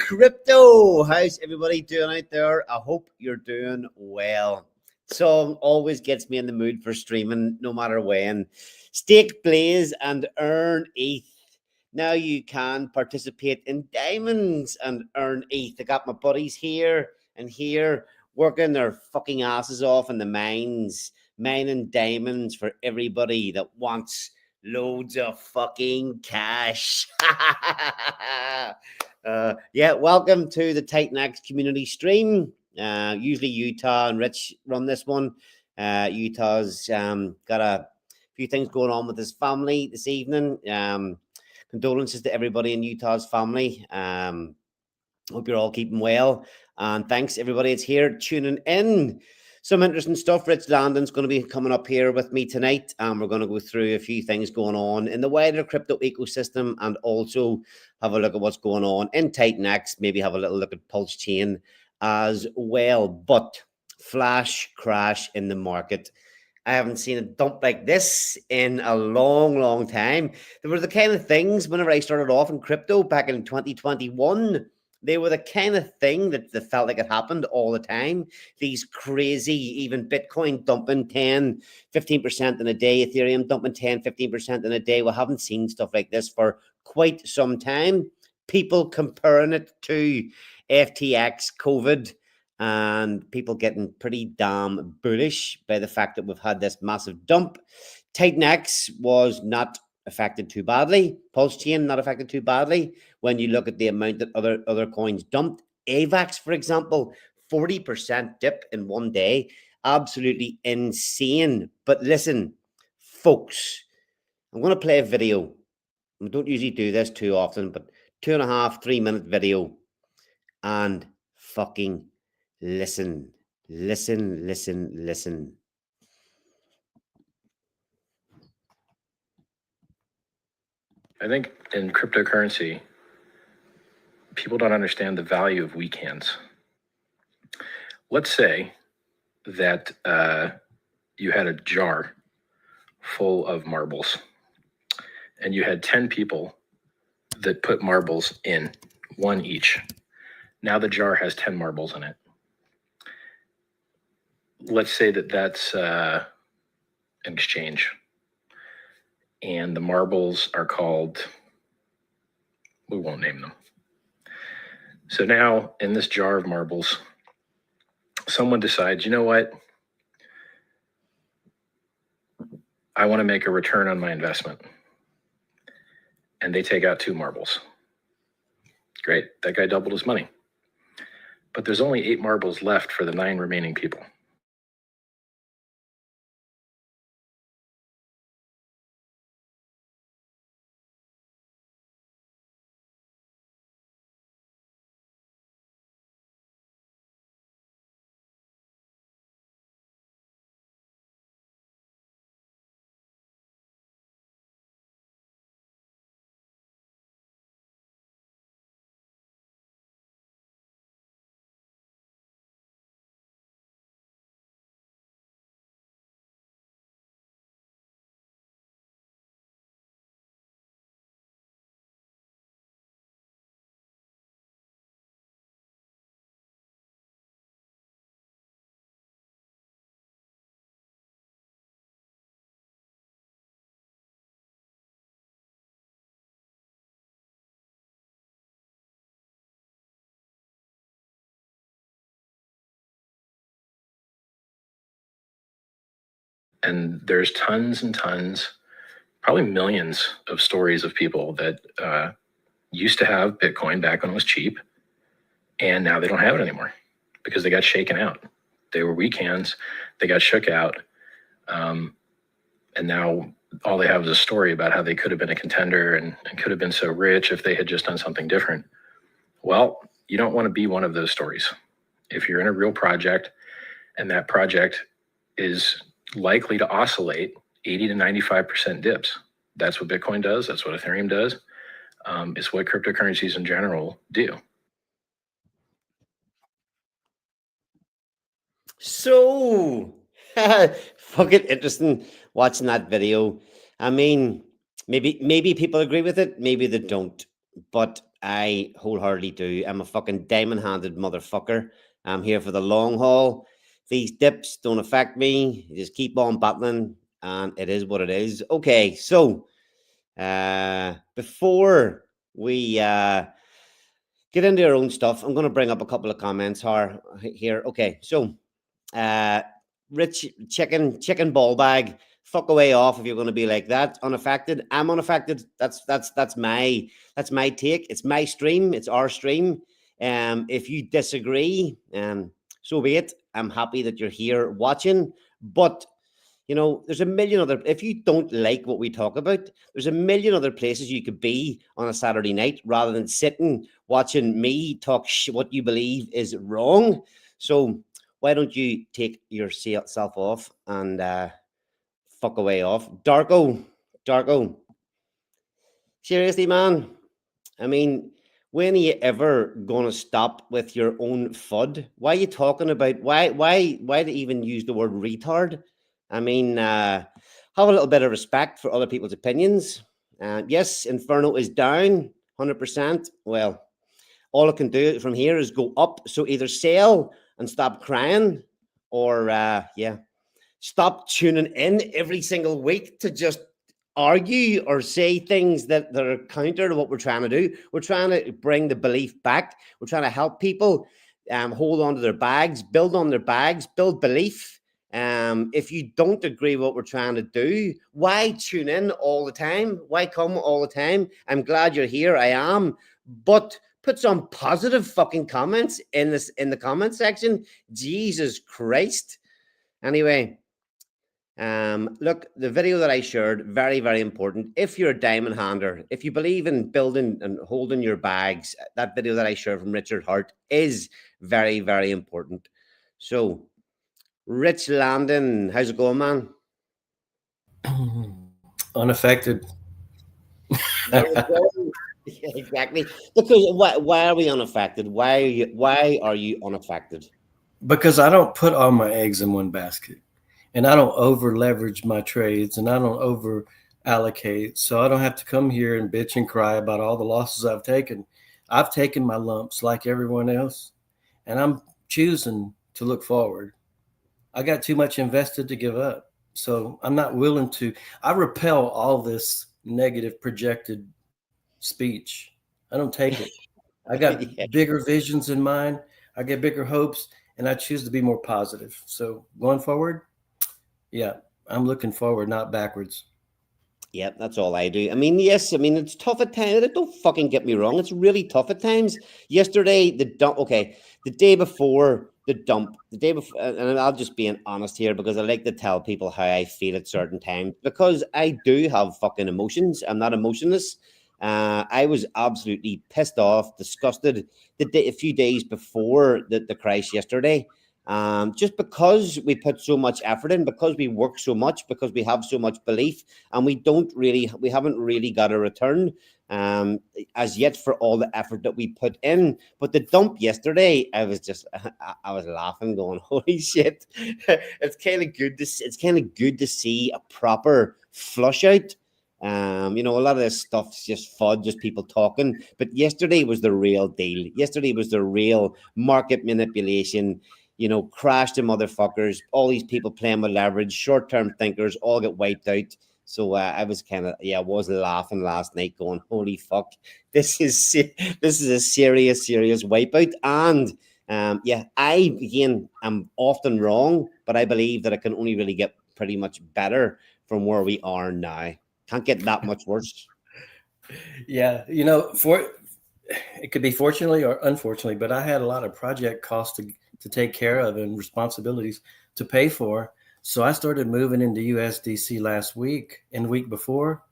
crypto. How's everybody doing out there? I hope you're doing well. So always gets me in the mood for streaming, no matter when. Stake Blaze and earn ETH. Now you can participate in diamonds and earn ETH. I got my buddies here and here working their fucking asses off in the mines, mining diamonds for everybody that wants loads of fucking cash. Yeah, welcome to the Titanx community stream. Usually Utah and Rich run this one. Utah's got a few things going on with his family this evening. Condolences to everybody in Utah's family. Hope you're all keeping well. And thanks everybody that's here tuning in. Some interesting stuff. Rich Landon's going to be coming up here with me tonight, and we're going to go through a few things going on in the wider crypto ecosystem, and also have a look at what's going on in Titanx. Maybe have a little look at Pulse Chain as well. But flash crash in the market. I haven't seen a dump like this in a long time. There were the kind of things whenever I started off in crypto back in 2021. They were the kind of thing that felt like it happened all the time. These crazy, even Bitcoin dumping 10, 15% in a day, Ethereum dumping 10, 15% in a day. We haven't seen stuff like this for quite some time. People comparing it to FTX, COVID, and people getting pretty damn bullish by the fact that we've had this massive dump. Titanx was not affected too badly. Pulse Chain not affected too badly when you look at the amount that other coins dumped. AVAX, for example, 40% dip in one day. Absolutely insane. But listen, folks, I'm going to play a video. I don't usually do this too often, but 2.5, 3 minute video. And fucking listen. I think in cryptocurrency, people don't understand the value of weak hands. Let's say that you had a jar full of marbles, and you had 10 people that put marbles in, one each. Now the jar has 10 marbles in it. Let's say that that's an exchange, and the marbles are called, we won't name them. So now in this jar of marbles, someone decides, you know what? I want to make a return on my investment. And they take out 2 marbles. Great, that guy doubled his money. But there's only 8 marbles left for the 9 remaining people. And there's tons and tons, probably millions of stories of people that used to have Bitcoin back when it was cheap, and now they don't have it anymore because they got shaken out. They were weak hands, they got shook out, and now all they have is a story about how they could have been a contender and could have been so rich if they had just done something different. Well, you don't want to be one of those stories. If you're in a real project and that project is likely to oscillate 80 to 95% dips. That's what Bitcoin does. That's what Ethereum does. It's what cryptocurrencies in general do. So, fucking interesting watching that video. I mean, maybe people agree with it, maybe they don't. But I wholeheartedly do. I'm a fucking diamond-handed motherfucker. I'm here for the long haul. These dips don't affect me. You just keep on battling, and it is what it is. Okay, so before we get into our own stuff, I'm going to bring up a couple of comments here. Okay, so uh, rich chicken ball bag. Fuck away off if you're going to be like that. Unaffected. I'm unaffected. That's my take. It's my stream. It's our stream. If you disagree, so be it. I'm happy that you're here watching, but there's a million other, if you don't like what we talk about, there's a million other places you could be on a Saturday night rather than sitting watching me talk what you believe is wrong. So why don't you take yourself off and fuck away off? Darko, seriously, man. I mean, when are you ever gonna stop with your own FUD? Why are you talking about why to even use the word retard? I mean, have a little bit of respect for other people's opinions. Yes, Inferno is down 100%. Well, all it can do from here is go up. So either sell and stop crying, or stop tuning in every single week to just argue or say things that are counter to what we're trying to do. We're trying to bring the belief back. We're trying to help people hold on to their bags, build on their bags, build belief. If you don't agree with what we're trying to do, why tune in all the time? Why come all the time? I'm glad you're here. I am. But put some positive fucking comments in the comment section. Jesus Christ. Anyway, look, the video that I shared, very, very important. If you're a diamond hander, if you believe in building and holding your bags, that video that I shared from Richard Hart is very, very important. So, Rich Landon, how's it going, man? Unaffected. There we go. Yeah, exactly. Because why are we unaffected? Why are you unaffected? Because I don't put all my eggs in one basket, and I don't over leverage my trades, and I don't over allocate. So I don't have to come here and bitch and cry about all the losses I've taken. I've taken my lumps like everyone else, and I'm choosing to look forward. I got too much invested to give up. So I'm not willing to. I repel all this negative projected speech. I don't take it. I got Yeah. bigger visions in mind. I get bigger hopes, and I choose to be more positive. So going forward, yeah, I'm looking forward, not backwards. Yeah, that's all I do. I mean, yes, I mean, it's tough at times. Don't fucking get me wrong. It's really tough at times. Yesterday, the dump, okay, the day before the dump, the day before, and I'll just be honest here because I like to tell people how I feel at certain times because I do have fucking emotions. I'm not emotionless. I was absolutely pissed off, disgusted a few days before the crash yesterday. Just because we put so much effort in, because we work so much, because we have so much belief, and we haven't really got a return as yet for all the effort that we put in. But the dump yesterday, I was laughing, going, "Holy shit!" It's kind of good to see a proper flush out. A lot of this stuff's just FUD, just people talking. But yesterday was the real deal. Yesterday was the real market manipulation. Crash the motherfuckers, all these people playing with leverage, short-term thinkers all get wiped out. So I was laughing last night going, holy fuck, this is a serious wipeout. And I'm often wrong, but I believe that it can only really get pretty much better from where we are now. Can't get that much worse. Yeah, it could be fortunately or unfortunately, but I had a lot of project costs to take care of and responsibilities to pay for. So I started moving into USDC last week and the week before,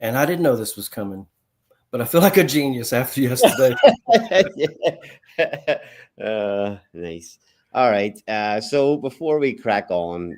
and I didn't know this was coming, but I feel like a genius after yesterday. Nice. All right. So before we crack on,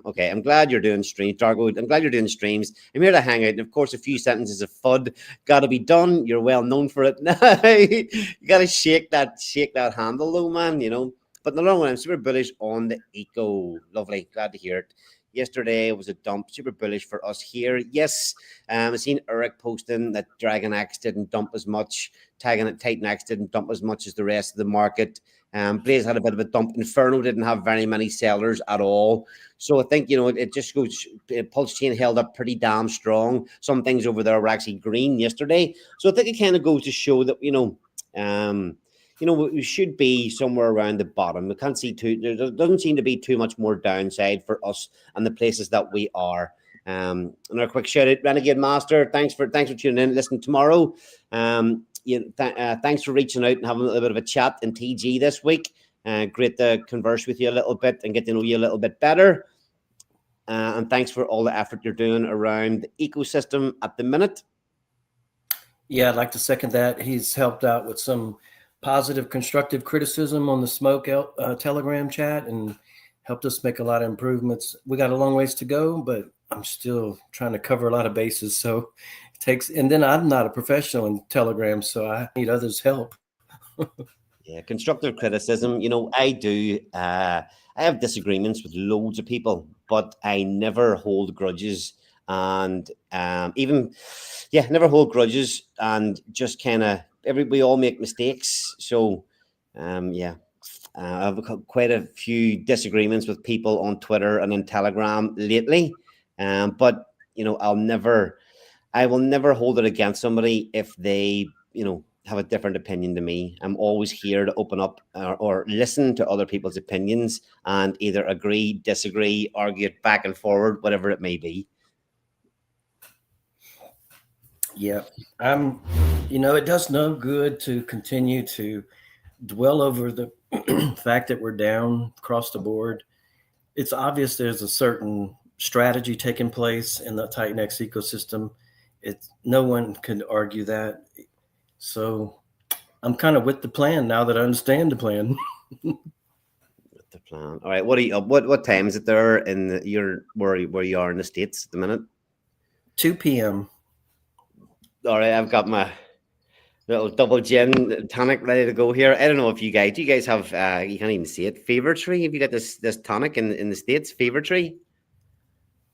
okay, I'm glad you're doing streams, Dargo. I'm glad you're doing streams. I'm here to hang out. And of course, a few sentences of FUD got to be done. You're well known for it. You got to shake that handle, though, man. But in the long run, I'm super bullish on the eco. Lovely. Glad to hear it. yesterday was a dump, super bullish for us here. Yes, I've seen Eric posting that Dragon X didn't dump as much, tagging it Titanx didn't dump as much as the rest of the market. Blaze had a bit of a dump. Inferno didn't have very many sellers at all. So I think, it just goes, Pulse Chain held up pretty damn strong. Some things over there were actually green yesterday. So I think it kind of goes to show that, we should be somewhere around the bottom. We can't see there doesn't seem to be too much more downside for us and the places that we are. And a quick shout out, Renegade Master. Thanks for tuning in. Listen, tomorrow, thanks for reaching out and having a little bit of a chat in TG this week. Great to converse with you a little bit and get to know you a little bit better. And thanks for all the effort you're doing around the ecosystem at the minute. Yeah, I'd like to second that. He's helped out with some positive, constructive criticism on the Smoke Telegram chat and helped us make a lot of improvements. We got a long ways to go, but I'm still trying to cover a lot of bases. So it takes, and then I'm not a professional in Telegram, so I need others' help. Yeah, constructive criticism. I have disagreements with loads of people, but I never hold grudges. And never hold grudges, and just kind of we all make mistakes. So I've got quite a few disagreements with people on Twitter and on Telegram lately. But I will never hold it against somebody if they, have a different opinion to me. I'm always here to open up or listen to other people's opinions and either agree, disagree, argue it back and forward, whatever it may be. Yeah, it does no good to continue to dwell over the fact that we're down across the board. It's obvious there's a certain strategy taking place in the Titanx ecosystem. No one can argue that. So I'm kind of with the plan now that I understand the plan. With the plan. All right. What time is it there in where you are in the States at the minute? 2 p.m. All right, I've got my little double gin tonic ready to go here. I don't know if do you guys have, you can't even see it, Fever Tree? Have you got this tonic in the States, Fever Tree?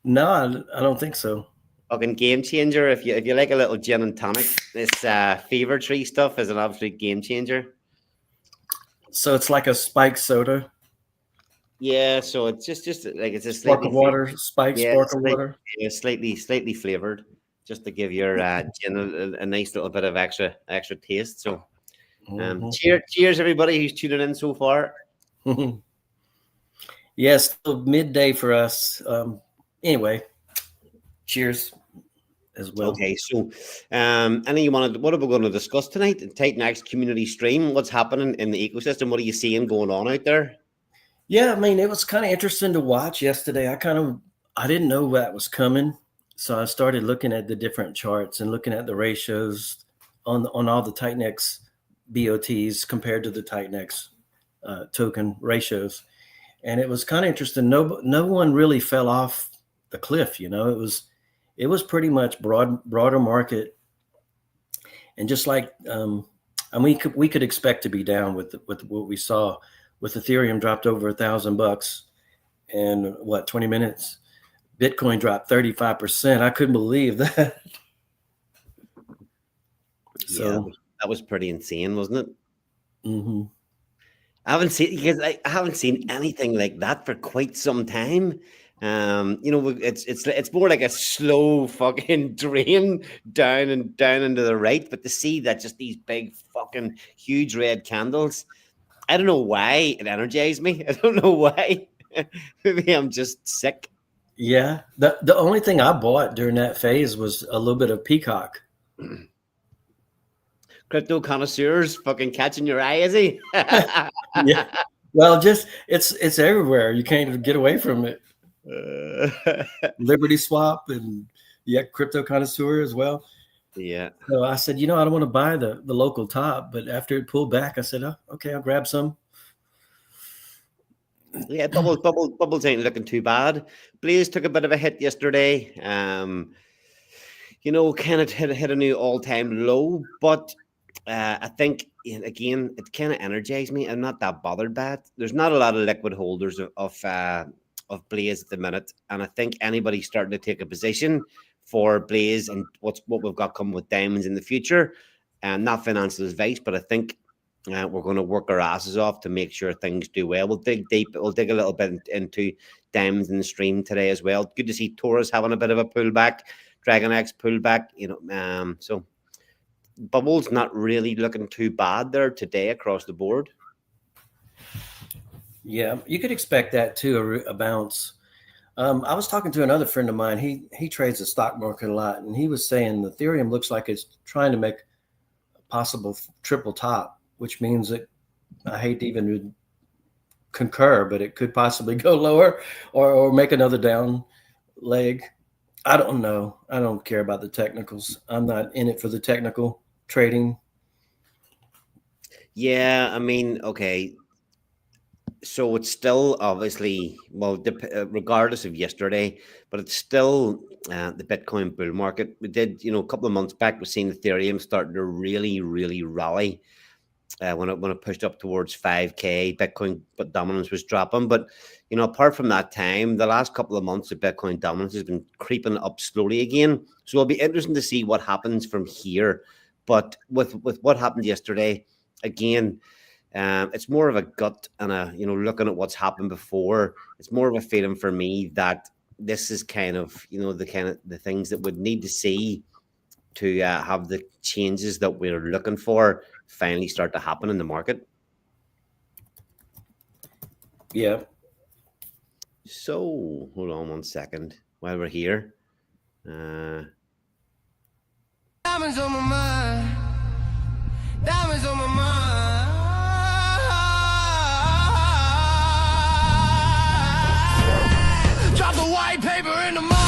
No, I don't think so. Fucking game changer. If you like a little gin and tonic, this Fever Tree stuff is an absolute game changer. So it's like a spiked soda? Yeah, so it's just like it's a sparkle water, spiked sparkle water. Yeah, slightly flavored, just to give your gin a nice little bit of extra taste. So cheers everybody who's tuning in so far. Yes, still midday for us. Anyway, cheers as well. Okay, so what are we going to discuss tonight? Titanx community stream. What's happening in the ecosystem? What are you seeing going on out there? Yeah, I mean, it was kind of interesting to watch yesterday. I didn't know that was coming. So I started looking at the different charts and looking at the ratios on all the Titanx BOTs compared to the Titanx token ratios. And it was kind of interesting. No one really fell off the cliff. It was pretty much broader market. And just like, we could expect to be down with what we saw with Ethereum dropped over $1,000 in 20 minutes. Bitcoin dropped 35%. I couldn't believe that. So that was pretty insane, wasn't it? Mm-hmm. I haven't seen anything like that for quite some time. It's more like a slow fucking drain down into the right, but to see that just these big fucking huge red candles, I don't know why it energized me. I don't know why. Maybe I'm just sick. Yeah. The only thing I bought during that phase was a little bit of Peacock. Crypto connoisseurs fucking catching your eye, is he? Yeah. Well, just it's everywhere. You can't even get away from it. Liberty Swap and crypto connoisseur as well. Yeah. So I said, I don't want to buy the local top, but after it pulled back, I said, oh, okay, I'll grab some. Yeah, bubbles ain't looking too bad. Blaze took a bit of a hit yesterday. Kind of hit a new all-time low, but I think again it kind of energized me. I'm not that bothered by it. There's not a lot of liquid holders of of Blaze at the minute, and I think anybody starting to take a position for Blaze and what we've got coming with diamonds in the future, and not financial advice, but I think we're going to work our asses off to make sure things do well. We'll dig deep. We'll dig a little bit into diamonds in the stream today as well. Good to see Taurus having a bit of a pullback, Dragon X pullback. So bubbles not really looking too bad there today across the board. Yeah, you could expect that too, a bounce. I was talking to another friend of mine. He trades the stock market a lot, and he was saying the Ethereum looks like it's trying to make a possible triple top, which means that I hate to even concur, but it could possibly go lower or make another down leg. I don't know. I don't care about the technicals. I'm not in it for the technical trading. Yeah, I mean, okay. So it's still obviously, well, regardless of yesterday, but it's still the Bitcoin bull market. We did, a couple of months back, we've seen Ethereum starting to really, really rally when it pushed up towards 5K. Bitcoin but dominance was dropping. But, apart from that time, the last couple of months of Bitcoin dominance has been creeping up slowly again. So it'll be interesting to see what happens from here. But with what happened yesterday, again, it's more of a gut and looking at what's happened before. It's more of a feeling for me that this is kind of the things that we'd need to see to have the changes that we're looking for finally start to happen in the market. Yeah. So hold on one second while we're here. Diamonds on my mind. Diamonds on my mind. Drop the white paper in the mud.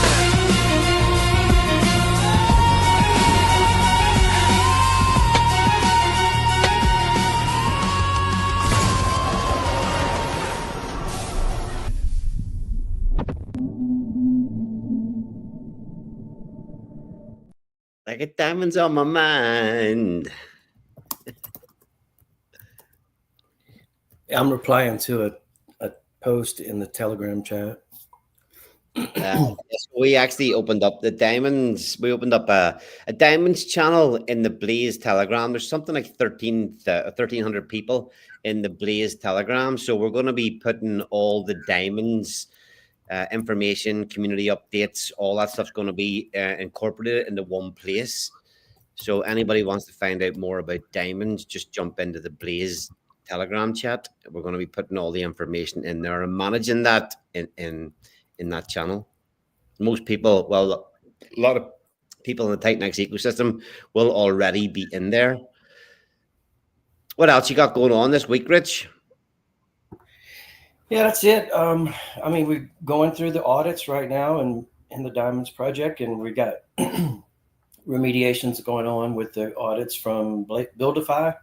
I get diamonds on my mind. I'm replying to a post in the Telegram chat. We actually opened up the diamonds. We opened up a diamonds channel in the Blaze Telegram. There's something like 1,300 people in the Blaze Telegram. So we're going to be putting all the diamonds information, community updates, all that stuff's going to be incorporated into one place. So anybody wants to find out more about diamonds, just jump into the Blaze Telegram chat. We're going to be putting all the information in there and managing that in that channel. Most people, well, a lot of people in the Titanx ecosystem will already be in there. What else you got going on this week, Rich? Yeah, that's it. I mean, we're going through the audits right now and in the Diamonds project, and we got remediations going on with the audits from Buildify,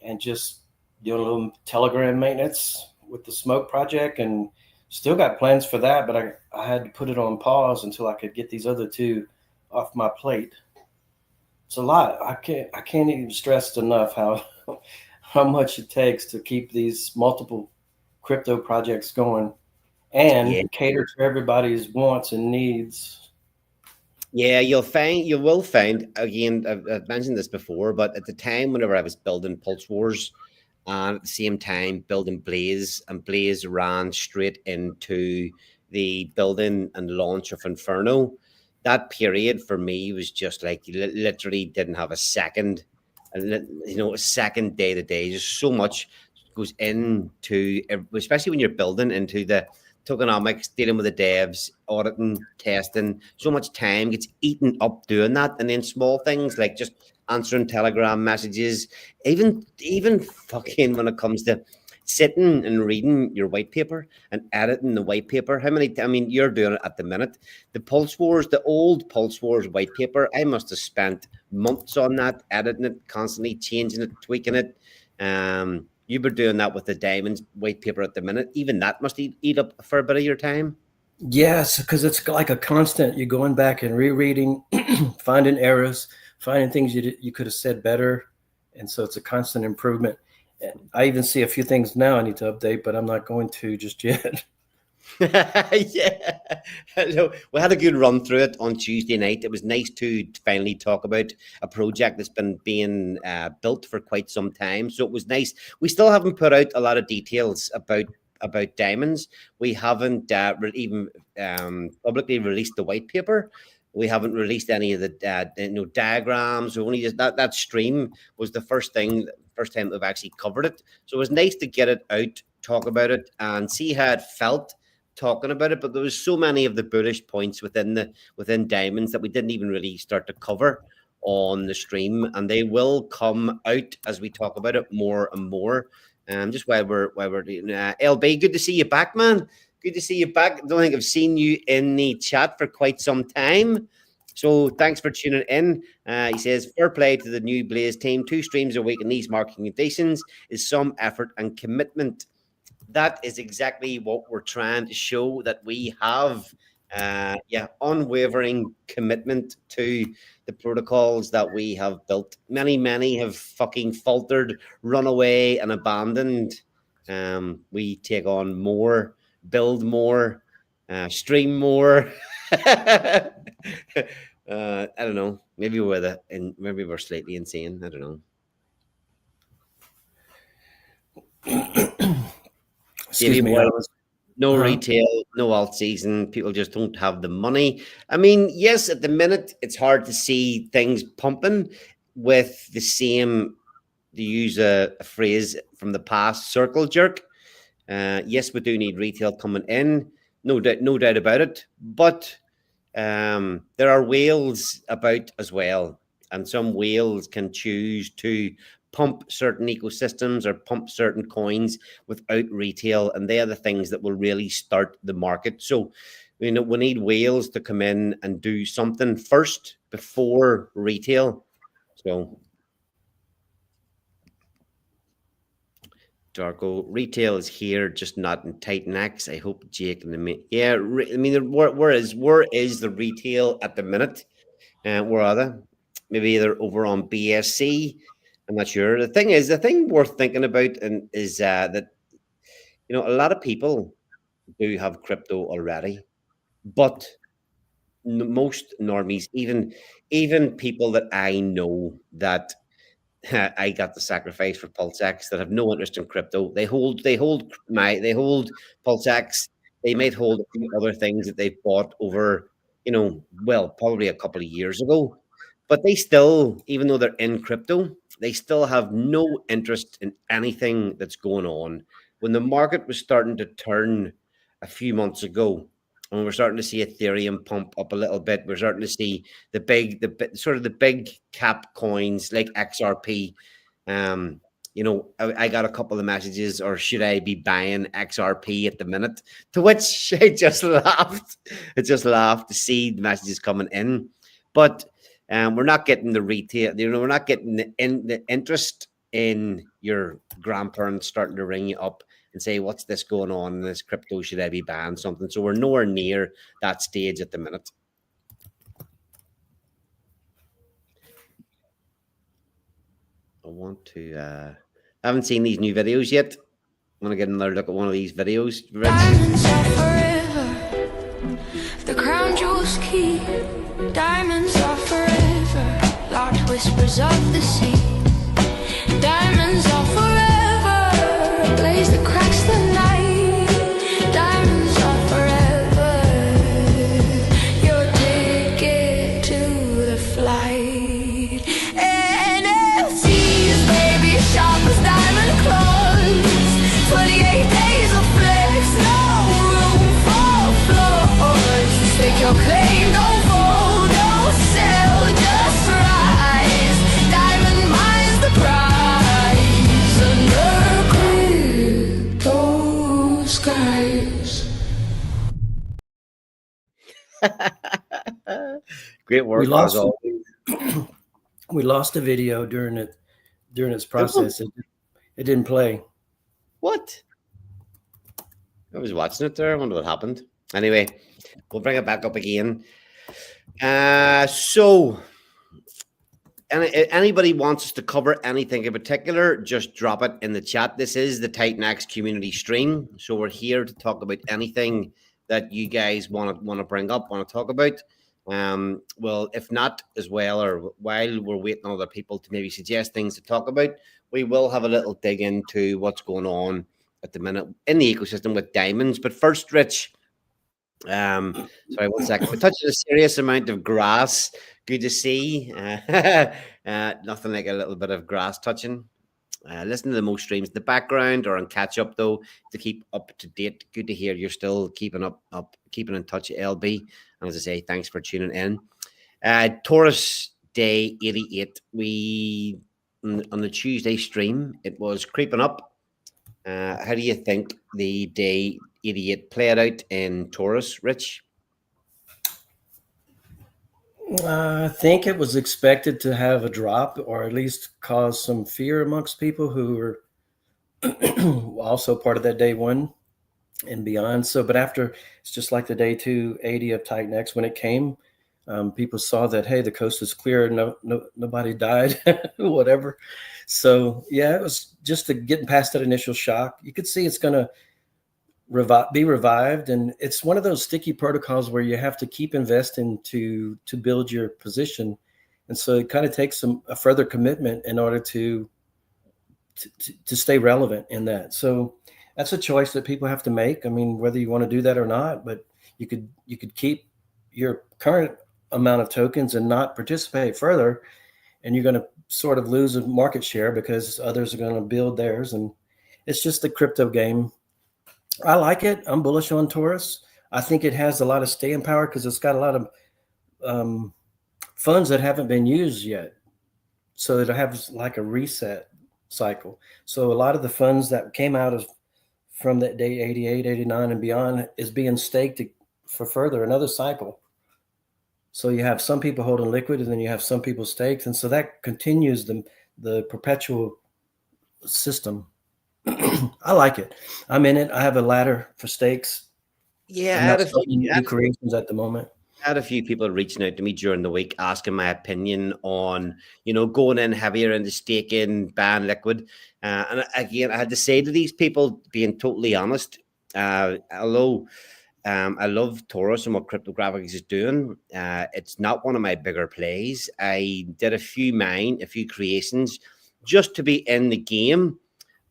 and just doing a little Telegram maintenance with the Smoke project, and still got plans for that, but I had to put it on pause until I could get these other two off my plate. It's a lot. I can't even stress enough how much it takes to keep these multiple crypto projects going and cater to everybody's wants and needs. Yeah, you will find again, I've mentioned this before, but at the time whenever I was building Pulse Wars and at the same time building Blaze, and Blaze ran straight into the building and launch of Inferno, that period for me was just like literally didn't have a second, a second day to day. Just so much goes into, especially when you're building, into the tokenomics, dealing with the devs, auditing, testing. So much time gets eaten up doing that, and then small things like just answering Telegram messages, even fucking when it comes to sitting and reading your white paper and editing the white paper. You're doing it at the minute. The Pulse Wars, the old Pulse Wars white paper, I must have spent months on that, editing it, constantly changing it, tweaking it. You were doing that with the Diamonds white paper at the minute. Even that must eat up a fair bit of your time. Yes, because it's like a constant. You're going back and rereading, finding errors, finding things you could have said better. And so it's a constant improvement. And I even see a few things now I need to update, but I'm not going to just yet. Yeah, so we had a good run through it on Tuesday night. It was nice to finally talk about a project that's been being built for quite some time. So it was nice. We still haven't put out a lot of details about diamonds. We haven't even publicly released the white paper. We haven't released any of the diagrams. We only just that stream was the first time we've actually covered it. So it was nice to get it out, talk about it, and see how it felt talking about it. But there was so many of the bullish points within diamonds that we didn't even really start to cover on the stream, and they will come out as we talk about it more and more. Just while we're doing LB, good to see you back, man. Good to see you back. I don't think I've seen you in the chat for quite some time. So thanks for tuning in. He says, fair play to the new Blaze team. 2 streams a week in these market conditions is some effort and commitment. That is exactly what we're trying to show, that we have unwavering commitment to the protocols that we have built. Many have fucking faltered, run away, and abandoned. We take on more, build more, stream more. I don't know. Maybe we're slightly insane. I don't know. Excuse me. No retail, no alt season. People just don't have the money. I mean, yes, at the minute, it's hard to see things pumping with the same, to use a phrase from the past, circle jerk. Yes, we do need retail coming in. No doubt about it. But there are whales about as well. And some whales can choose to pump certain ecosystems or pump certain coins without retail, and they are the things that will really start the market. So we need whales to come in and do something first before retail. So Darko, retail is here, just not in Titanx. I hope Jake and the I mean, where is the retail at the minute? Where are they? Maybe they're over on BSC. I'm not sure. The thing worth thinking about is that a lot of people do have crypto already, but most normies, even people that I know that I got the sacrifice for PulseX, that have no interest in crypto. They hold PulseX. They might hold a few other things that they've bought over, probably a couple of years ago. But they still, even though they're in crypto, they still have no interest in anything that's going on. When the market was starting to turn a few months ago, and we're starting to see Ethereum pump up a little bit, we're starting to see the big cap coins like XRP. I got a couple of messages, or should I be buying XRP at the minute? To which I just laughed. I just laughed to see the messages coming in, but we're not getting the retail. We're not getting the interest in your grandparents starting to ring you up and say, what's this going on in this crypto? Should I be buying something? So we're nowhere near that stage at the minute. I haven't seen these new videos yet. I'm going to get another look at one of these videos. Diamonds are forever. The crown jewels keep. Diamonds are forever. Locked whispers of the sea. Diamonds are forever. Blaze that cracks the night. Diamonds are forever. Your ticket to the flight. NFTs, baby, sharp as diamond claws. 28 days of flex, no room for flaws. Stake your claim, don't fold, don't sell, just rise. Diamond mines the prize under crypto skies. Great work. We lost a video during its process. It didn't play. What? I was watching it there. I wonder what happened. Anyway, we'll bring it back up again. So anybody wants us to cover anything in particular, just drop it in the chat. This is the Titanx community stream, so we're here to talk about anything that you guys want to bring up, want to talk about. Well, if not as well, or while we're waiting on other people to maybe suggest things to talk about, we will have a little dig into what's going on at the minute in the ecosystem with diamonds. But first, Rich, sorry, 1 second. We're touching a serious amount of grass. Good to see. Nothing like a little bit of grass touching. Listen to the most streams in the background or on catch up though to keep up to date. Good to hear you're still keeping keeping in touch, LB. And as I say, thanks for tuning in. Taurus Day 88. We on the Tuesday stream, it was creeping up. How do you think the day 88 played out in Taurus, Rich? I think it was expected to have a drop, or at least cause some fear amongst people who were also part of that day one and beyond. So, but after, it's just like the day 280 of Titanx, when it came, people saw that, hey, the coast is clear, nobody died, whatever. So yeah, it was just getting past that initial shock. You could see it's going to be revived, and it's one of those sticky protocols where you have to keep investing to build your position, and so it kind of takes a further commitment in order to stay relevant in that. So that's a choice that people have to make. I mean, whether you want to do that or not, but you could keep your current amount of tokens and not participate further, and you're going to sort of lose a market share because others are going to build theirs, and it's just the crypto game. I like it. I'm bullish on Taurus. I think it has a lot of staying power because it's got a lot of funds that haven't been used yet. So it'll have like a reset cycle. So a lot of the funds that came out from that day 88, 89 and beyond is being staked for further another cycle. So you have some people holding liquid, and then you have some people staked. And so that continues the perpetual system. I like it. I'm in it. I have a ladder for stakes. Yeah, I had a few new creations at the moment. I had a few people reaching out to me during the week asking my opinion on, going in heavier into staking, ban liquid. And again, I had to say to these people, being totally honest, although I love Taurus and what cryptographics is doing, it's not one of my bigger plays. I did a few creations just to be in the game.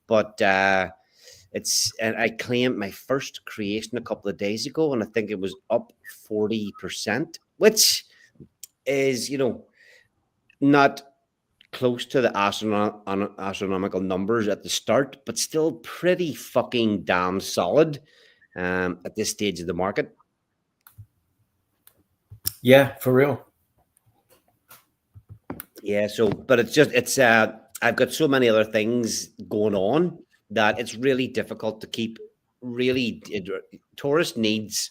But and I claimed my first creation a couple of days ago, and I think it was up 40%, which is, not close to the astronomical numbers at the start, but still pretty fucking damn solid at this stage of the market. Yeah, for real. Yeah, but I've got so many other things going on that it's really difficult to keep. Taurus needs,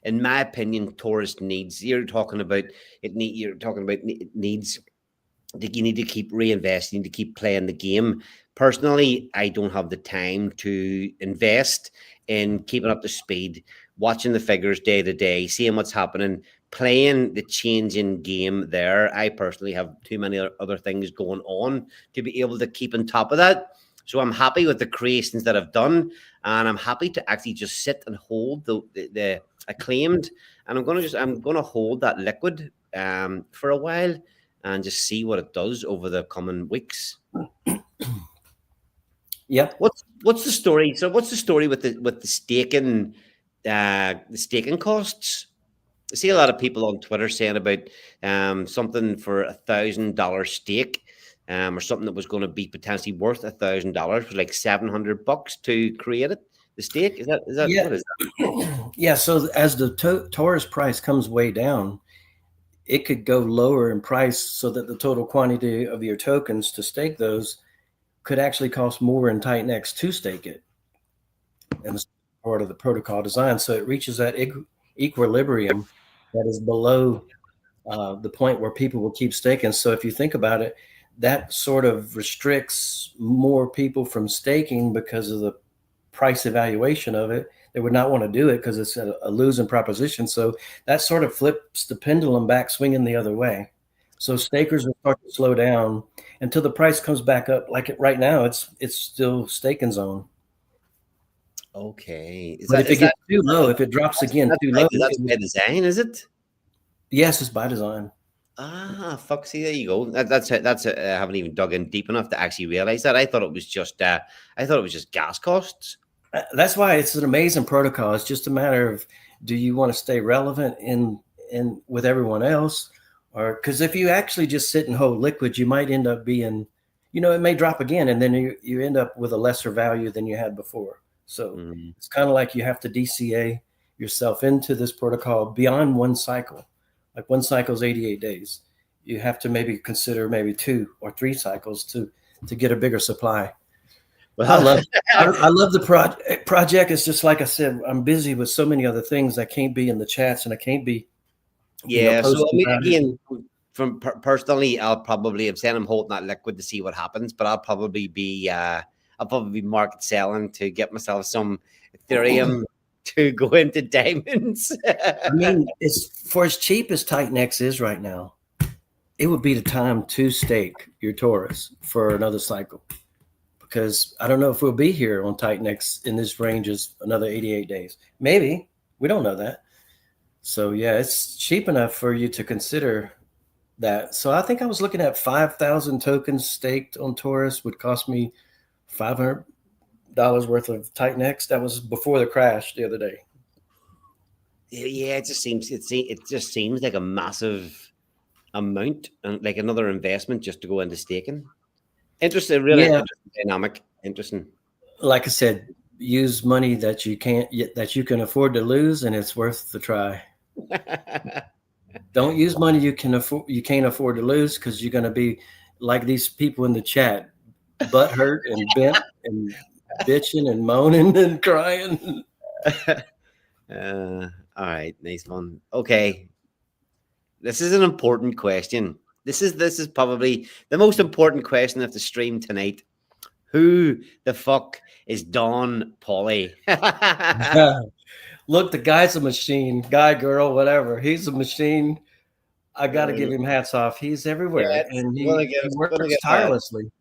in my opinion, you're talking about it needs. You need to keep reinvesting, to keep playing the game. Personally, I don't have the time to invest in keeping up to speed, watching the figures day to day, seeing what's happening, playing the changing game there. I personally have too many other things going on to be able to keep on top of that. So I'm happy with the creations that I've done, and I'm happy to actually just sit and hold the acclaimed, and I'm gonna hold that liquid for a while and just see what it does over the coming weeks. Yeah. What's the story? So what's the story with the staking costs? I see a lot of people on Twitter saying about something for $1,000 stake, or something that was going to be potentially worth $1,000 was like $700 to create it. The stake is that? Yeah. What is that? Yeah. So as the Taurus price comes way down, it could go lower in price, so that the total quantity of your tokens to stake those could actually cost more in Titanx to stake it. And it's part of the protocol design. So it reaches that equilibrium that is below the point where people will keep staking. So if you think about it, that sort of restricts more people from staking because of the price evaluation of it. They would not want to do it because it's a losing proposition. So that sort of flips the pendulum back, swinging the other way. So stakers will start to slow down until the price comes back up. Like right now, it's still staking zone. Okay. But if it gets too low, if it drops again too low, that's by design, is it? yes, it's by design. Ah, fuck. See, there you go. That's it. That's it. I haven't even dug in deep enough to actually realize that. I thought it was just gas costs. That's why it's an amazing protocol. It's just a matter of, do you want to stay relevant in with everyone else, or because if you actually just sit and hold liquid, you might end up being, it may drop again, and then you end up with a lesser value than you had before. So it's kind of like you have to DCA yourself into this protocol beyond one cycle. Like one cycle is 88 days. You have to maybe consider maybe 2 or 3 cycles to get a bigger supply. Well, I love the project. It's just like I said, I'm busy with so many other things. I can't be in the chats, and I can't be. Yeah. So I mean, again, from personally, I'll probably, I'm saying I'm holding that liquid to see what happens, but I'll probably be market selling to get myself some Ethereum to go into diamonds. I mean, it's for as cheap as Titanx is right now. It would be the time to stake your Taurus for another cycle, because I don't know if we'll be here on Titanx in this range as another 88 days. Maybe. We don't know that. So yeah, it's cheap enough for you to consider that. So I think I was looking at 5,000 tokens staked on Taurus would cost me $500 worth of Titanx. That was before the crash the other day. Yeah, it just seems like a massive amount, and like another investment just to go into staking. Interesting, really interesting dynamic. Interesting. Like I said, use money that you can afford to lose, and it's worth the try. Don't use money you can't afford to lose, because you're going to be like these people in the chat, butt hurt and bent and bitching and moaning and crying. All right, nice one. Okay, this is an important question. This is probably the most important question of the stream tonight. Who the fuck is Don Pauly? Look, the guy's a machine. Guy, girl, whatever. He's a machine. I got to give him hats off. He's everywhere, and he works tirelessly.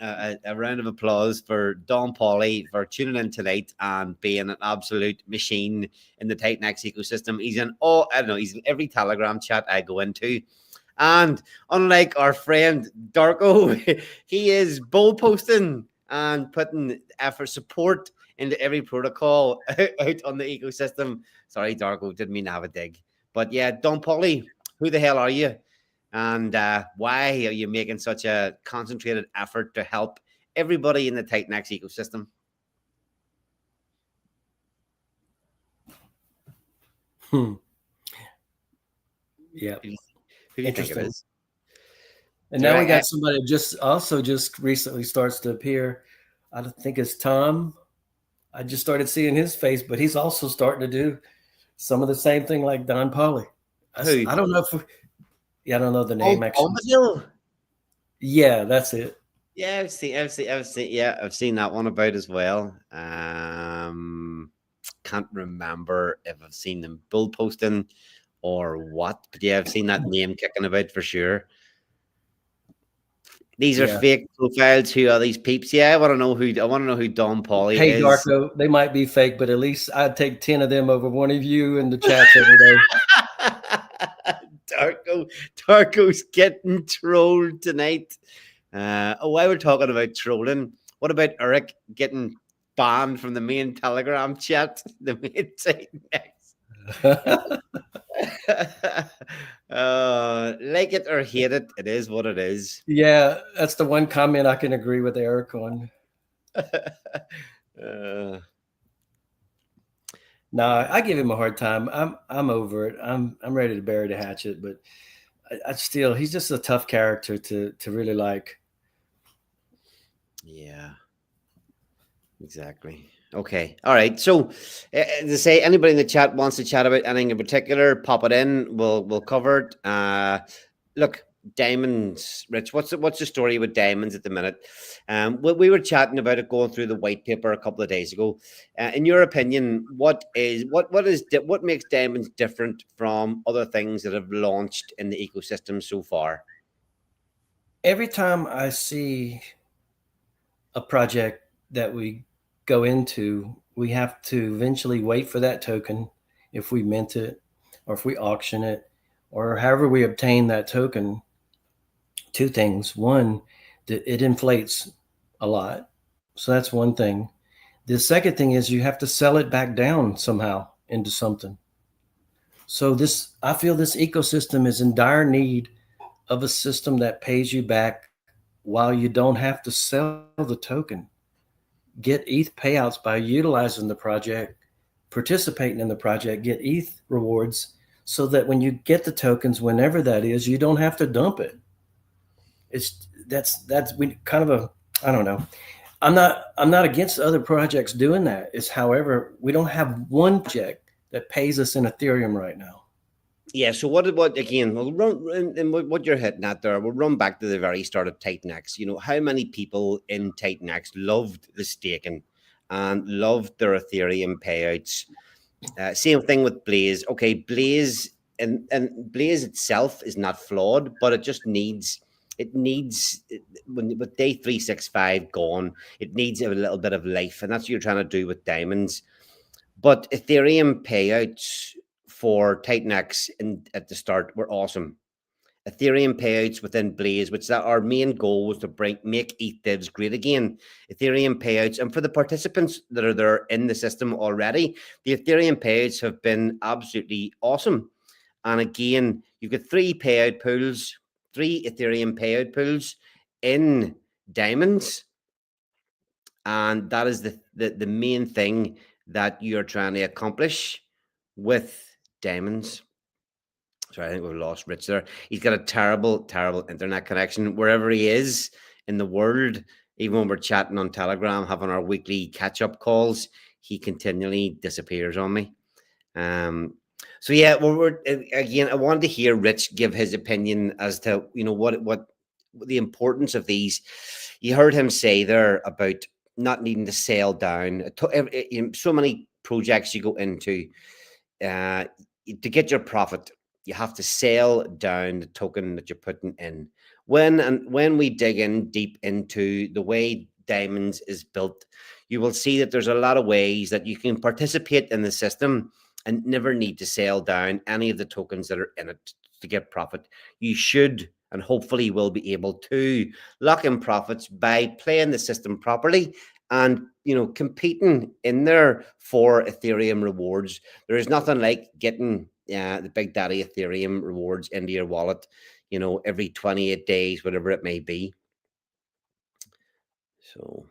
A round of applause for Don Pauly for tuning in tonight and being an absolute machine in the Titanx ecosystem. He's in every Telegram chat I go into. And unlike our friend Darko, he is bull posting and putting effort support into every protocol out on the ecosystem. Sorry, Darko, didn't mean to have a dig. But yeah, Don Pauly, who the hell are you? And why are you making such a concentrated effort to help everybody in the Titanx ecosystem? Yeah. Who do you think it is? And now we got somebody just recently starts to appear. I think it's Tom. I just started seeing his face, but he's also starting to do some of the same thing like Don Pauly. I don't know if I don't know the name actually. Yeah, that's it. Yeah, I've seen that one about as well. Can't remember if I've seen them bull posting or what, but yeah, I've seen that name kicking about for sure. These are fake profiles. Who are these peeps? Yeah, I want to know who Don Pauly is. Hey, Darko, they might be fake, but at least I'd take 10 of them over one of you in the chats every day. Darko's getting trolled tonight. While we're talking about trolling, what about Eric getting banned from the main Telegram chat? The main Titanx. Like it or hate it, it is what it is. Yeah, that's the one comment I can agree with Eric on. No, I give him a hard time. I'm over it. I'm ready to bury the hatchet, but I still, he's just a tough character to really like. Yeah, exactly. Okay. All right. So to say anybody in the chat wants to chat about anything in particular, pop it in. We'll cover it. Look, diamonds, Rich, what's the story with diamonds at the minute? We were chatting about it going through the white paper a couple of days ago. In your opinion, what makes diamonds different from other things that have launched in the ecosystem so far? every time I see a project that we go into, we have to eventually wait for that token if we mint it or if we auction it or however we obtain that token. Two things. One, that it inflates a lot. So that's one thing. The second thing is you have to sell it back down somehow into something. So I feel this ecosystem is in dire need of a system that pays you back while you don't have to sell the token. Get ETH payouts by utilizing the project, participating in the project, get ETH rewards so that when you get the tokens, whenever that is, you don't have to dump it. That's we kind of I don't know. I'm not against other projects doing that. It's however, we don't have one project that pays us in Ethereum right now. Yeah, so what again, we'll run and what you're hitting at there, we'll run back to the very start of Titanx. You know, how many people in Titanx loved the staking and loved their Ethereum payouts. Same thing with Blaze. Okay, Blaze and Blaze itself is not flawed, but it just needs when with day 365 gone, it needs a little bit of life, and that's what you're trying to do with diamonds. But Ethereum payouts for Titanx at the start were awesome. Ethereum payouts within Blaze, which that our main goal was to make ETH divs great again. Ethereum payouts, and for the participants that are there in the system already, the Ethereum payouts have been absolutely awesome. And again, you've got three Ethereum payout pools in diamonds, and that is the main thing that you're trying to accomplish with diamonds. Sorry, I think we've lost Rich there. He's got a terrible internet connection wherever he is in the world. Even when we're chatting on Telegram, having our weekly catch-up calls, he continually disappears on me. So yeah, well, again, I wanted to hear Rich give his opinion as to what the importance of these. You heard him say there about not needing to sell down. So many projects you go into to get your profit, you have to sell down the token that you're putting in. When we dig in deep into the way diamonds is built, you will see that there's a lot of ways that you can participate in the system and never need to sell down any of the tokens that are in it to get profit. You should and hopefully will be able to lock in profits by playing the system properly and competing in there for Ethereum rewards. There is nothing like getting the Big Daddy Ethereum rewards into your wallet, every 28 days, whatever it may be. So,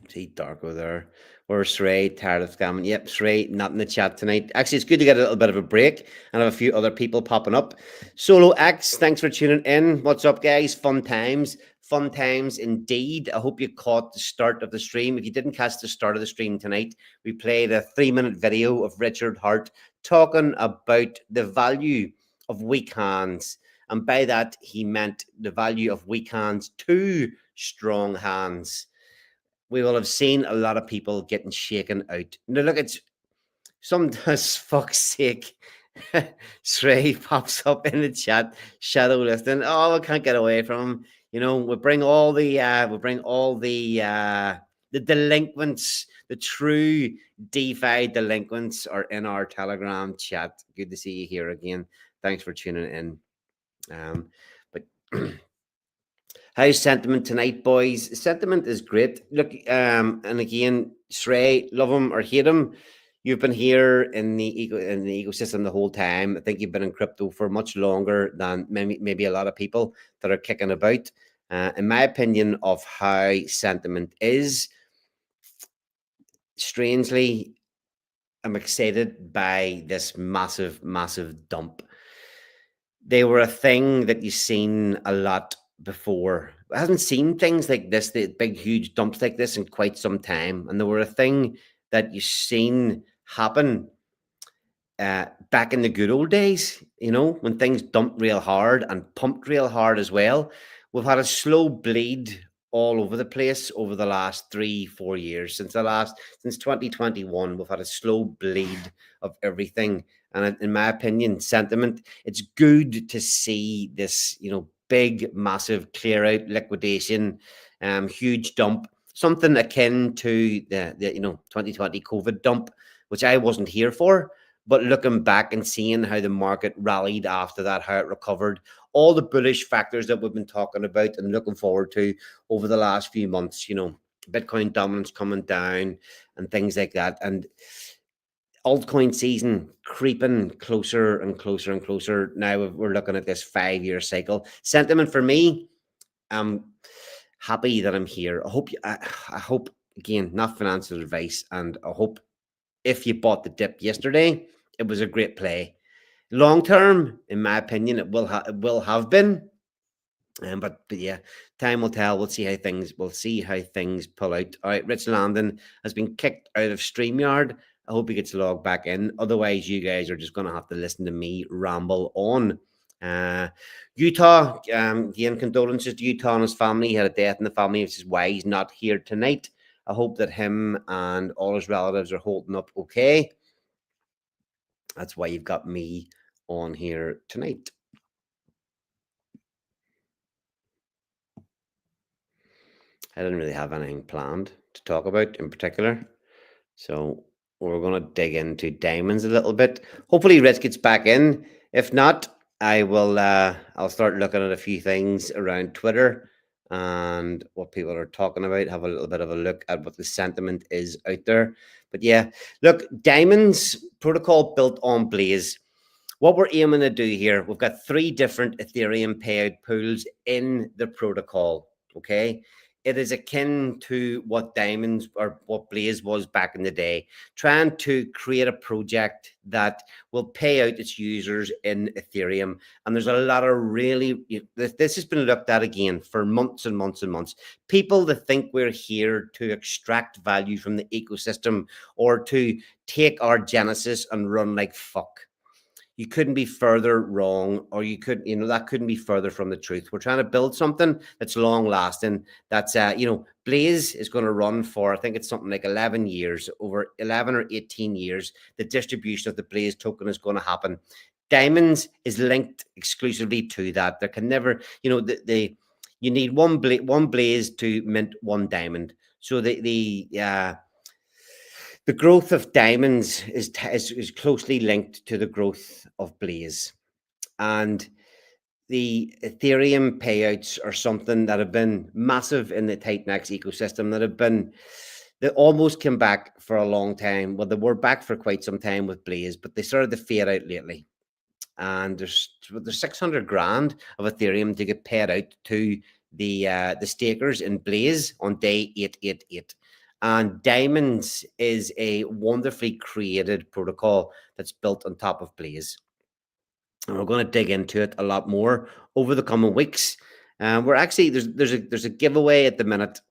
see Darko there. Where's Sray? Tired of scamming. Yep, Sray, not in the chat tonight. Actually, it's good to get a little bit of a break and have a few other people popping up. Solo X, thanks for tuning in. What's up, guys? Fun times. Fun times indeed. I hope you caught the start of the stream. If you didn't catch the start of the stream tonight, we played a 3-minute video of Richard Hart talking about the value of weak hands. And by that, he meant the value of weak hands to strong hands. We will have seen a lot of people getting shaken out. Now, look, it's sometimes, fuck's sake, Sray pops up in the chat, shadow listing. Oh, I can't get away from him. We bring all the delinquents, the true DeFi delinquents are in our Telegram chat. Good to see you here again. Thanks for tuning in. But how's sentiment tonight, boys? Sentiment is great. Look, and again, Sray, love him or hate him, you've been here in the ecosystem the whole time. I think you've been in crypto for much longer than maybe a lot of people that are kicking about. In my opinion of how sentiment is, strangely, I'm excited by this massive dump. They were a thing that you've seen a lot before. I haven't seen things like this, the big, huge dumps like this in quite some time. And they were a thing that you've seen happen back in the good old days, when things dumped real hard and pumped real hard as well. We've had a slow bleed all over the place over the last 3-4 years. Since 2021, we've had a slow bleed of everything. And in my opinion, sentiment, it's good to see this, big, massive clear out liquidation, huge dump, something akin to the 2020 COVID dump, which I wasn't here for. But looking back and seeing how the market rallied after that, how it recovered, all the bullish factors that we've been talking about and looking forward to over the last few months, Bitcoin dominance coming down and things like that. And altcoin season creeping closer and closer and closer. Now we're looking at this 5-year cycle. Sentiment for me, I'm happy that I'm here. I hope again, not financial advice, and I hope if you bought the dip yesterday, it was a great play. Long term, in my opinion, it will have been. But yeah, time will tell. We'll see how things pull out. All right, Rich Landon has been kicked out of StreamYard. I hope he gets logged back in. Otherwise, you guys are just going to have to listen to me ramble on. Utah, again, condolences to Utah and his family. He had a death in the family, which is why he's not here tonight. I hope that him and all his relatives are holding up okay. That's why you've got me on here tonight. I didn't really have anything planned to talk about in particular. So we're going to dig into diamonds a little bit. Hopefully Rich gets back in. If not, I'll start looking at a few things around Twitter and what people are talking about, have a little bit of a look at what the sentiment is out there. But yeah, look, diamonds protocol built on Blaze. What we're aiming to do here, we've got 3 different Ethereum payout pools in the protocol, okay? It is akin to what Diamonds or what Blaze was back in the day, trying to create a project that will pay out its users in Ethereum. And there's a lot of this has been looked at again for months and months and months. People that think we're here to extract value from the ecosystem or to take our genesis and run like fuck. You couldn't be further wrong, or that couldn't be further from the truth. We're trying to build something that's long lasting. That's, Blaze is going to run for, I think it's something like 11 years, over 11 or 18 years. The distribution of the Blaze token is going to happen. Diamonds is linked exclusively to that. There can never, you need one Blaze to mint one diamond. So the growth of diamonds is closely linked to the growth of Blaze. And the Ethereum payouts are something that have been massive in the Titanx ecosystem, they almost came back for a long time. Well, they were back for quite some time with Blaze, but they started to fade out lately. And there's 600 grand of Ethereum to get paid out to the stakers in Blaze on day 888. And Diamonds is a wonderfully created protocol that's built on top of Blaze. And we're going to dig into it a lot more over the coming weeks. We're actually there's a giveaway at the minute.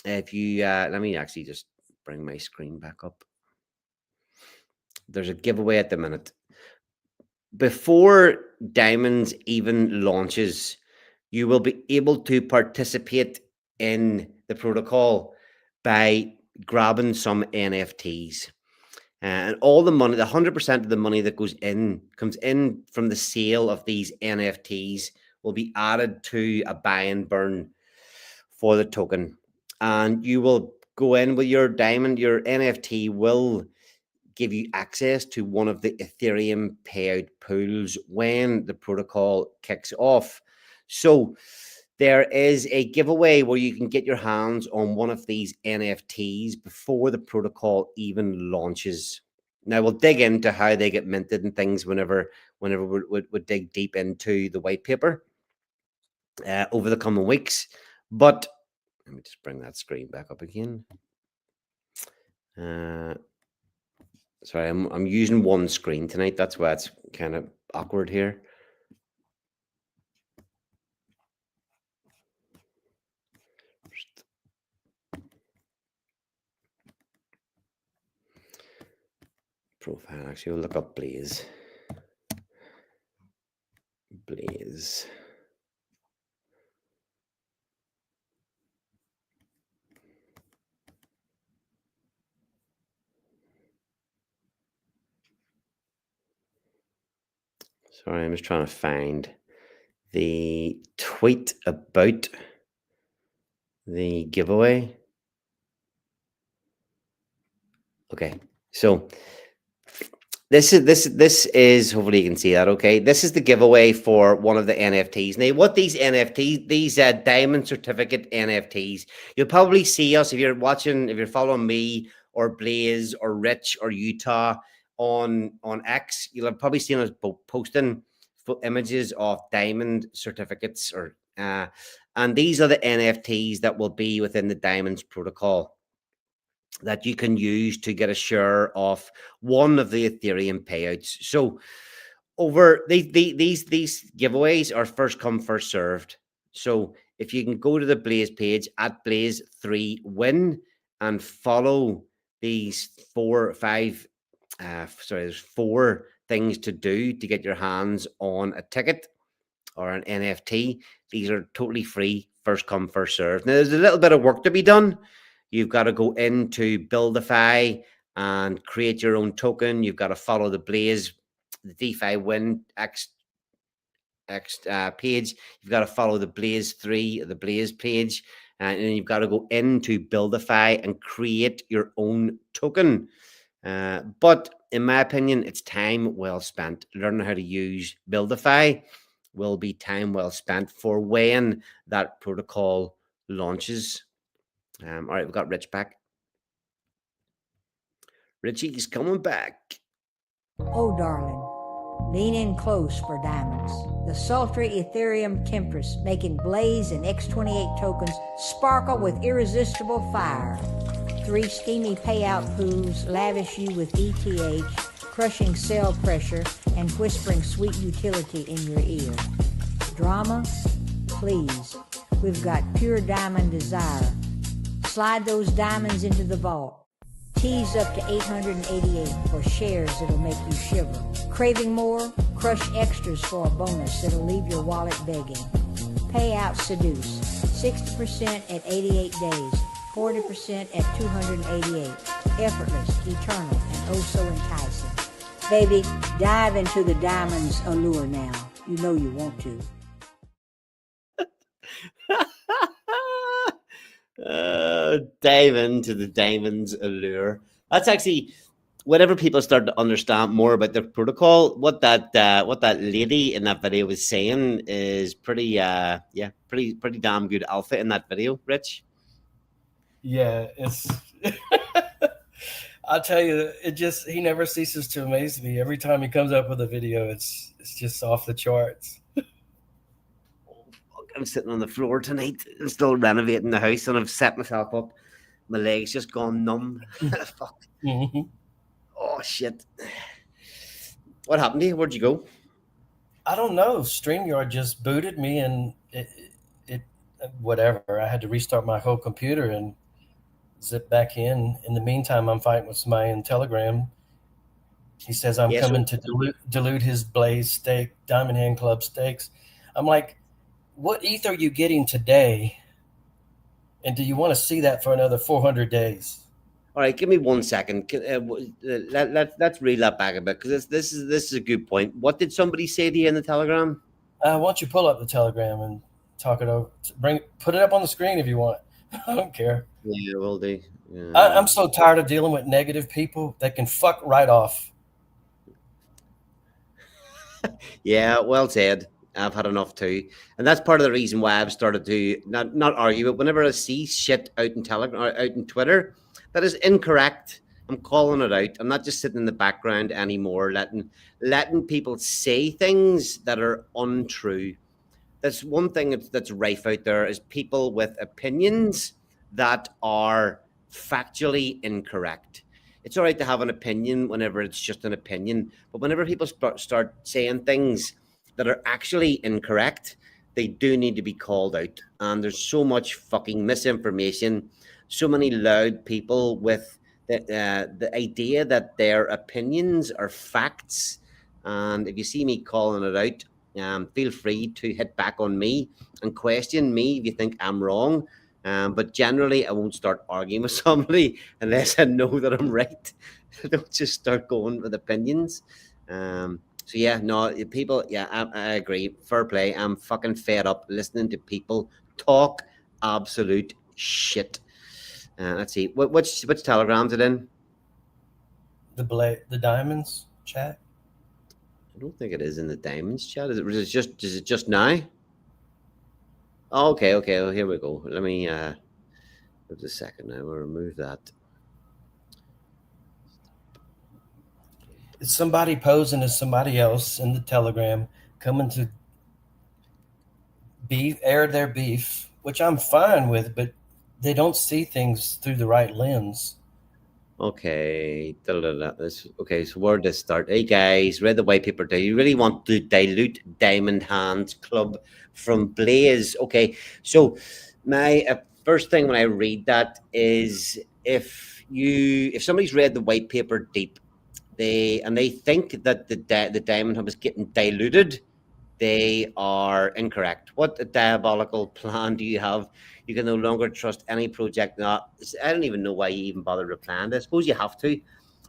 If you let me actually just bring my screen back up. There's a giveaway at the minute. Before Diamonds even launches, you will be able to participate in the protocol by grabbing some NFTs. And all the money, the 100% of the money that comes in from the sale of these NFTs will be added to a buy and burn for the token. And you will go in with your diamond, your NFT will give you access to one of the Ethereum payout pools when the protocol kicks off. So there is a giveaway where you can get your hands on one of these NFTs before the protocol even launches. Now we'll dig into how they get minted and things whenever we dig deep into the white paper over the coming weeks. But let me just bring that screen back up again. Sorry, I'm using one screen tonight. That's why it's kind of awkward here. Profile. Actually, we'll look up Blaze. Blaze. Sorry, I'm just trying to find the tweet about the giveaway. Okay, so this is hopefully you can see that. Okay, this is the giveaway for one of the NFTs. Now, what these NFTs, these diamond certificate NFTs, you'll probably see us if you're watching, if you're following me or Blaze or Rich or Utah on X. You'll have probably seen us posting images of diamond certificates, or and these are the NFTs that will be within the Diamonds protocol that you can use to get a share of one of the Ethereum payouts. So over these giveaways are first come, first served. So if you can go to the Blaze page at Blaze3Win and follow these 4 or 5 there's 4 things to do to get your hands on a ticket or an NFT. These are totally free, first come, first served. Now there's a little bit of work to be done. You've got to go into Buildify and create your own token. You've got to follow the Blaze, the DeFi Win X page. You've got to follow the Blaze 3, the Blaze page, and then you've got to go into Buildify and create your own token. But in my opinion, it's time well spent. Learning how to use Buildify will be time well spent for when that protocol launches. All right, we've got Rich back. Richie's coming back. Oh, darling, lean in close for diamonds. The sultry Ethereum Temptress making Blaze and X28 tokens sparkle with irresistible fire. 3 steamy payout pools lavish you with ETH, crushing cell pressure and whispering sweet utility in your ear. Drama? Please. We've got pure diamond desire. Slide those diamonds into the vault. Tease up to 888 for shares that'll make you shiver. Craving more? Crush extras for a bonus that'll leave your wallet begging. Payout seduce. 60% at 88 days. 40% at 288. Effortless, eternal, and oh so enticing. Baby, dive into the diamond's allure now. You know you want to. Dive into the diamond's allure. That's actually, whenever people start to understand more about the protocol, what that lady in that video was saying is pretty pretty damn good alpha in that video, Rich. Yeah, it's I'll tell you, he never ceases to amaze me. Every time he comes up with a video, it's just off the charts. I'm sitting on the floor tonight. I'm still renovating the house and I've set myself up. My legs just gone numb. Fuck. Mm-hmm. Oh shit. What happened to you? Where'd you go? I don't know. StreamYard just booted me and it whatever. I had to restart my whole computer and zip back in. In the meantime, I'm fighting with somebody in Telegram. He says I'm coming to dilute his Blaze stake, Diamond Hand Club stakes. I'm like, what ETH are you getting today? And do you want to see that for another 400 days? All right, give me 1 second. Let's reel that back a bit, because this is a good point. What did somebody say to you in the Telegram? Why don't you pull up the Telegram and talk it over? Put it up on the screen if you want. I don't care. Yeah, will do. Yeah. I'm so tired of dealing with negative people that can fuck right off. Yeah, well said. I've had enough too, and that's part of the reason why I've started to not argue. But whenever I see shit out in Telegram or out in Twitter that is incorrect, I'm calling it out. I'm not just sitting in the background anymore, letting people say things that are untrue. That's one thing that's rife out there, is people with opinions that are factually incorrect. It's all right to have an opinion whenever it's just an opinion, but whenever people start saying things that are actually incorrect, they do need to be called out. And there's so much fucking misinformation, so many loud people with the idea that their opinions are facts. And if you see me calling it out, feel free to hit back on me and question me if you think I'm wrong. But generally, I won't start arguing with somebody unless I know that I'm right. I don't just start going with opinions. So yeah, no, people, yeah, I agree. Fair play. I'm fucking fed up listening to people talk absolute shit. Let's see, which telegrams it in? The diamonds chat. I don't think it is in the diamonds chat. Is it just now? Oh, okay, okay. Well, here we go. Let me just a second now. We'll remove that. It's somebody posing as somebody else in the telegram, coming to air their beef, which I'm fine with, but they don't see things through the right lens. Okay. Okay, so where does start? Hey guys, read the white paper. Do you really want to dilute Diamond Hands Club from Blaze? Okay, so my first thing when I read that is if somebody's read the white paper deep, they think that the Diamond Hub is getting diluted, they are incorrect. What a diabolical plan do you have? You can no longer trust any project. Now, I don't even know why you even bothered replying. I suppose you have to.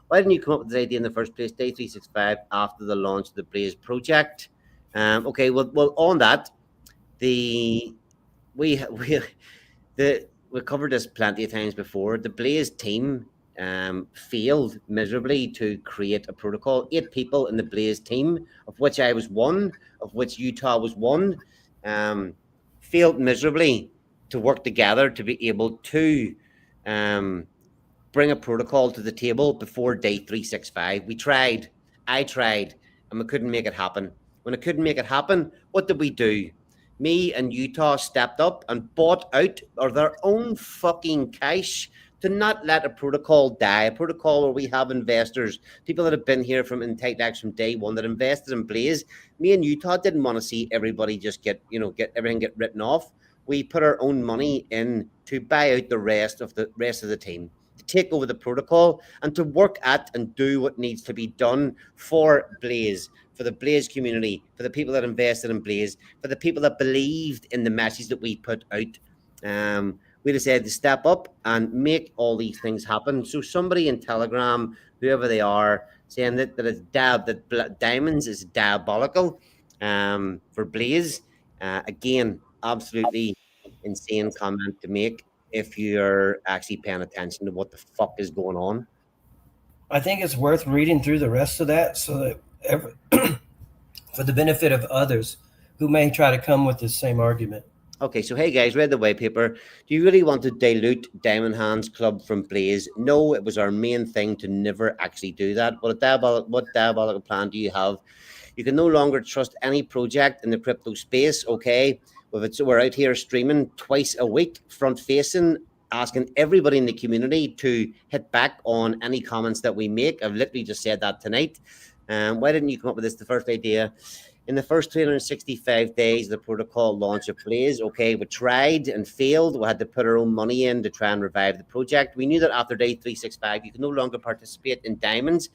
Why didn't you come up with this idea in the first place, Day 365, after the launch of the Blaze project? Okay, well, on that, we covered this plenty of times before. The Blaze team failed miserably to create a protocol. 8 people in the Blaze team, of which I was one, of which Utah was one, failed miserably to work together to be able to bring a protocol to the table before Day 365. We tried, I tried, and we couldn't make it happen. When it couldn't make it happen, what did we do? Me and Utah stepped up and bought out their own fucking cash to not let a protocol die, a protocol where we have investors, people that have been here from in Titanx from day one that invested in Blaze. Me and Utah didn't want to see everybody just get everything get written off. We put our own money in to buy out the rest of the team, to take over the protocol and to work at and do what needs to be done for Blaze, for the Blaze community, for the people that invested in Blaze, for the people that believed in the message that we put out. We decided to step up and make all these things happen. So somebody in Telegram, whoever they are, saying that diamonds is diabolical for Blaze. Again, absolutely insane comment to make if you're actually paying attention to what the fuck is going on. I think it's worth reading through the rest of that so that for the benefit of others who may try to come with the same argument. Okay, so hey guys, read the white paper. Do you really want to dilute Diamond Hands Club from Blaze? No, it was our main thing to never actually do that. What diabolical plan do you have? You can no longer trust any project in the crypto space, okay? We're out here streaming twice a week, front facing, asking everybody in the community to hit back on any comments that we make. I've literally just said that tonight. Why didn't you come up with this? The first idea. In the first 365 days, the protocol launch of Blaze, okay, we tried and failed. We had to put our own money in to try and revive the project. We knew that after day 365, you can no longer participate in diamonds.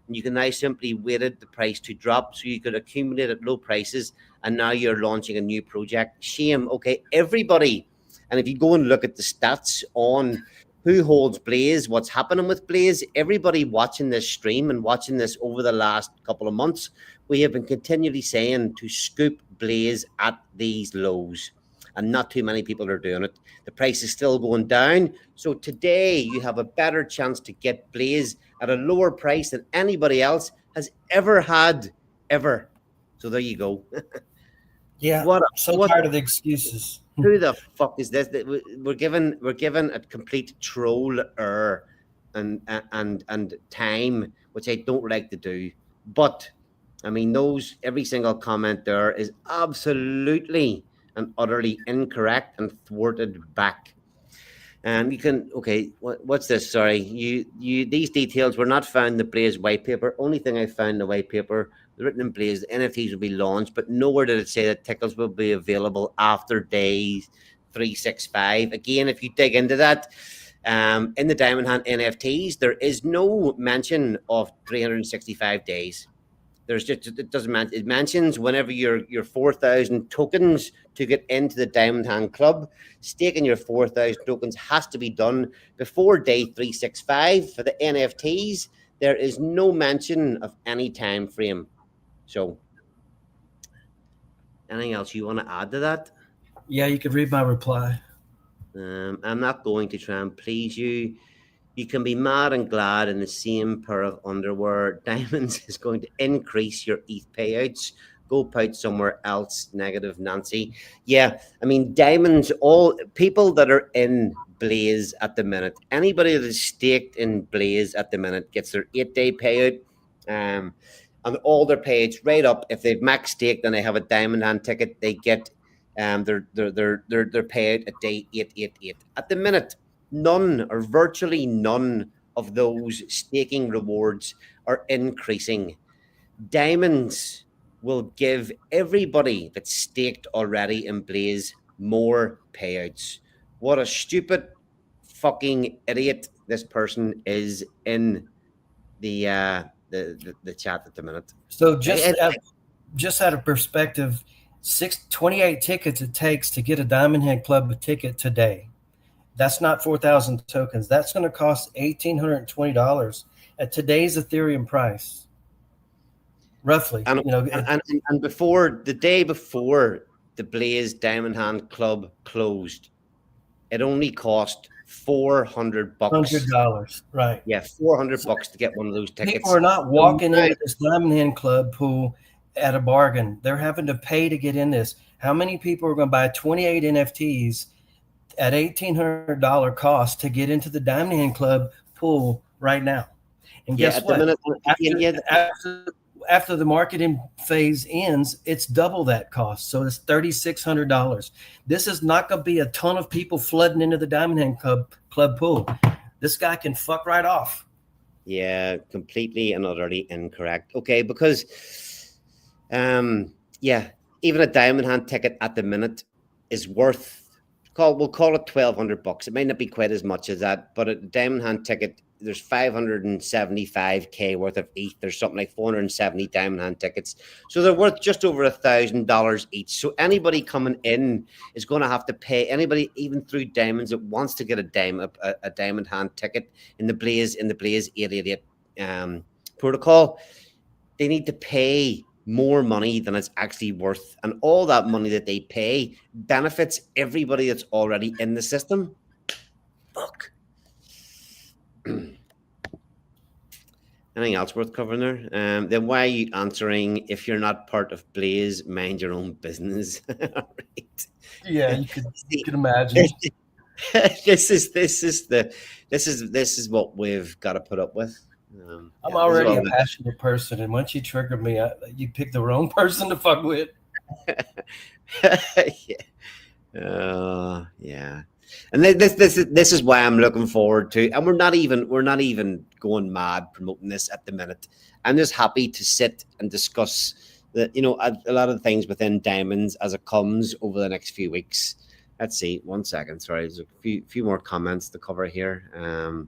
And you can now simply waited the price to drop so you could accumulate at low prices. And now you're launching a new project. Shame, okay, everybody. And if you go and look at the stats on who holds Blaze, what's happening with Blaze, everybody watching this stream and watching this over the last couple of months, we have been continually saying to scoop Blaze at these lows, and not too many people are doing it. The price is still going down. So today you have a better chance to get Blaze at a lower price than anybody else has ever had, ever. So there you go. Yeah, tired of the excuses. Who the fuck is this? We're given a complete troll error and time, which I don't like to do. But I mean, every single comment there is absolutely and utterly incorrect and thwarted back. And you can, okay, what's this? Sorry, these details were not found in the Blaze white paper. Only thing I found in the white paper, written in Blaze, the NFTs will be launched, but nowhere did it say that tickets will be available after day 365. Again, if you dig into that, in the Diamond Hand NFTs, there is no mention of 365 days. It doesn't matter. It mentions whenever your 4,000 tokens to get into the Diamond Hand Club, staking your 4,000 tokens has to be done before day 365. For the NFTs, there is no mention of any time frame. So, anything else you want to add to that? Yeah, you could read my reply. I'm not going to try and please you. You can be mad and glad in the same pair of underwear. Diamonds is going to increase your ETH payouts. Go pout somewhere else. Negative Nancy. Yeah, I mean, diamonds, all people that are in Blaze at the minute, anybody that is staked in Blaze at the minute gets their 8-day payout. And all their payouts right up. If they've max staked and they have a diamond hand ticket, they get their payout at day 888. At the minute, none or virtually none of those staking rewards are increasing. Diamonds will give everybody that's staked already in Blaze more payouts. What a stupid fucking idiot this person is in the chat at the minute. So just out of perspective, 28 tickets it takes to get a Diamond Head Club ticket today. That's not 4,000 tokens. That's going to cost $1,820 at today's Ethereum price, roughly. And, and before the day before the Blaze Diamond Hand Club closed, it only cost $400. $100, right? Yeah, $400 to get one of those tickets. People are not walking into this Diamond Hand Club pool at a bargain. They're having to pay to get in this. How many people are going to buy 28 NFTs at $1,800 cost to get into the Diamond Hand Club pool right now? And guess what? After the marketing phase ends, it's double that cost. So it's $3,600. This is not going to be a ton of people flooding into the Diamond Hand Club pool. This guy can fuck right off. Yeah, completely and utterly incorrect. Okay, because even a Diamond Hand ticket at the minute is worth we'll call it $1,200. It may not be quite as much as that, but a Diamond Hand ticket, there's 575k worth of ETH. There's something like 470 Diamond Hand tickets, so they're worth just over $1,000 each. So anybody coming in is going to have to pay. Anybody, even through Diamonds, that wants to get a Diamond Hand ticket in the Blaze 888 protocol, they need to pay more money than it's actually worth, and all that money that they pay benefits everybody that's already in the system. Fuck. Anything else worth covering there? Then why are you answering if you're not part of Blaze? Mind your own business. Right. Yeah, you could imagine. This is what we've got to put up with. I'm already a passionate person, and once you trigger me, you pick the wrong person to fuck with. Yeah. And this is why I'm looking forward to, and we're not even going mad promoting this at the minute. I'm just happy to sit and discuss a lot of the things within Diamonds as it comes over the next few weeks. Let's see, 1 second. Sorry, there's a few more comments to cover here.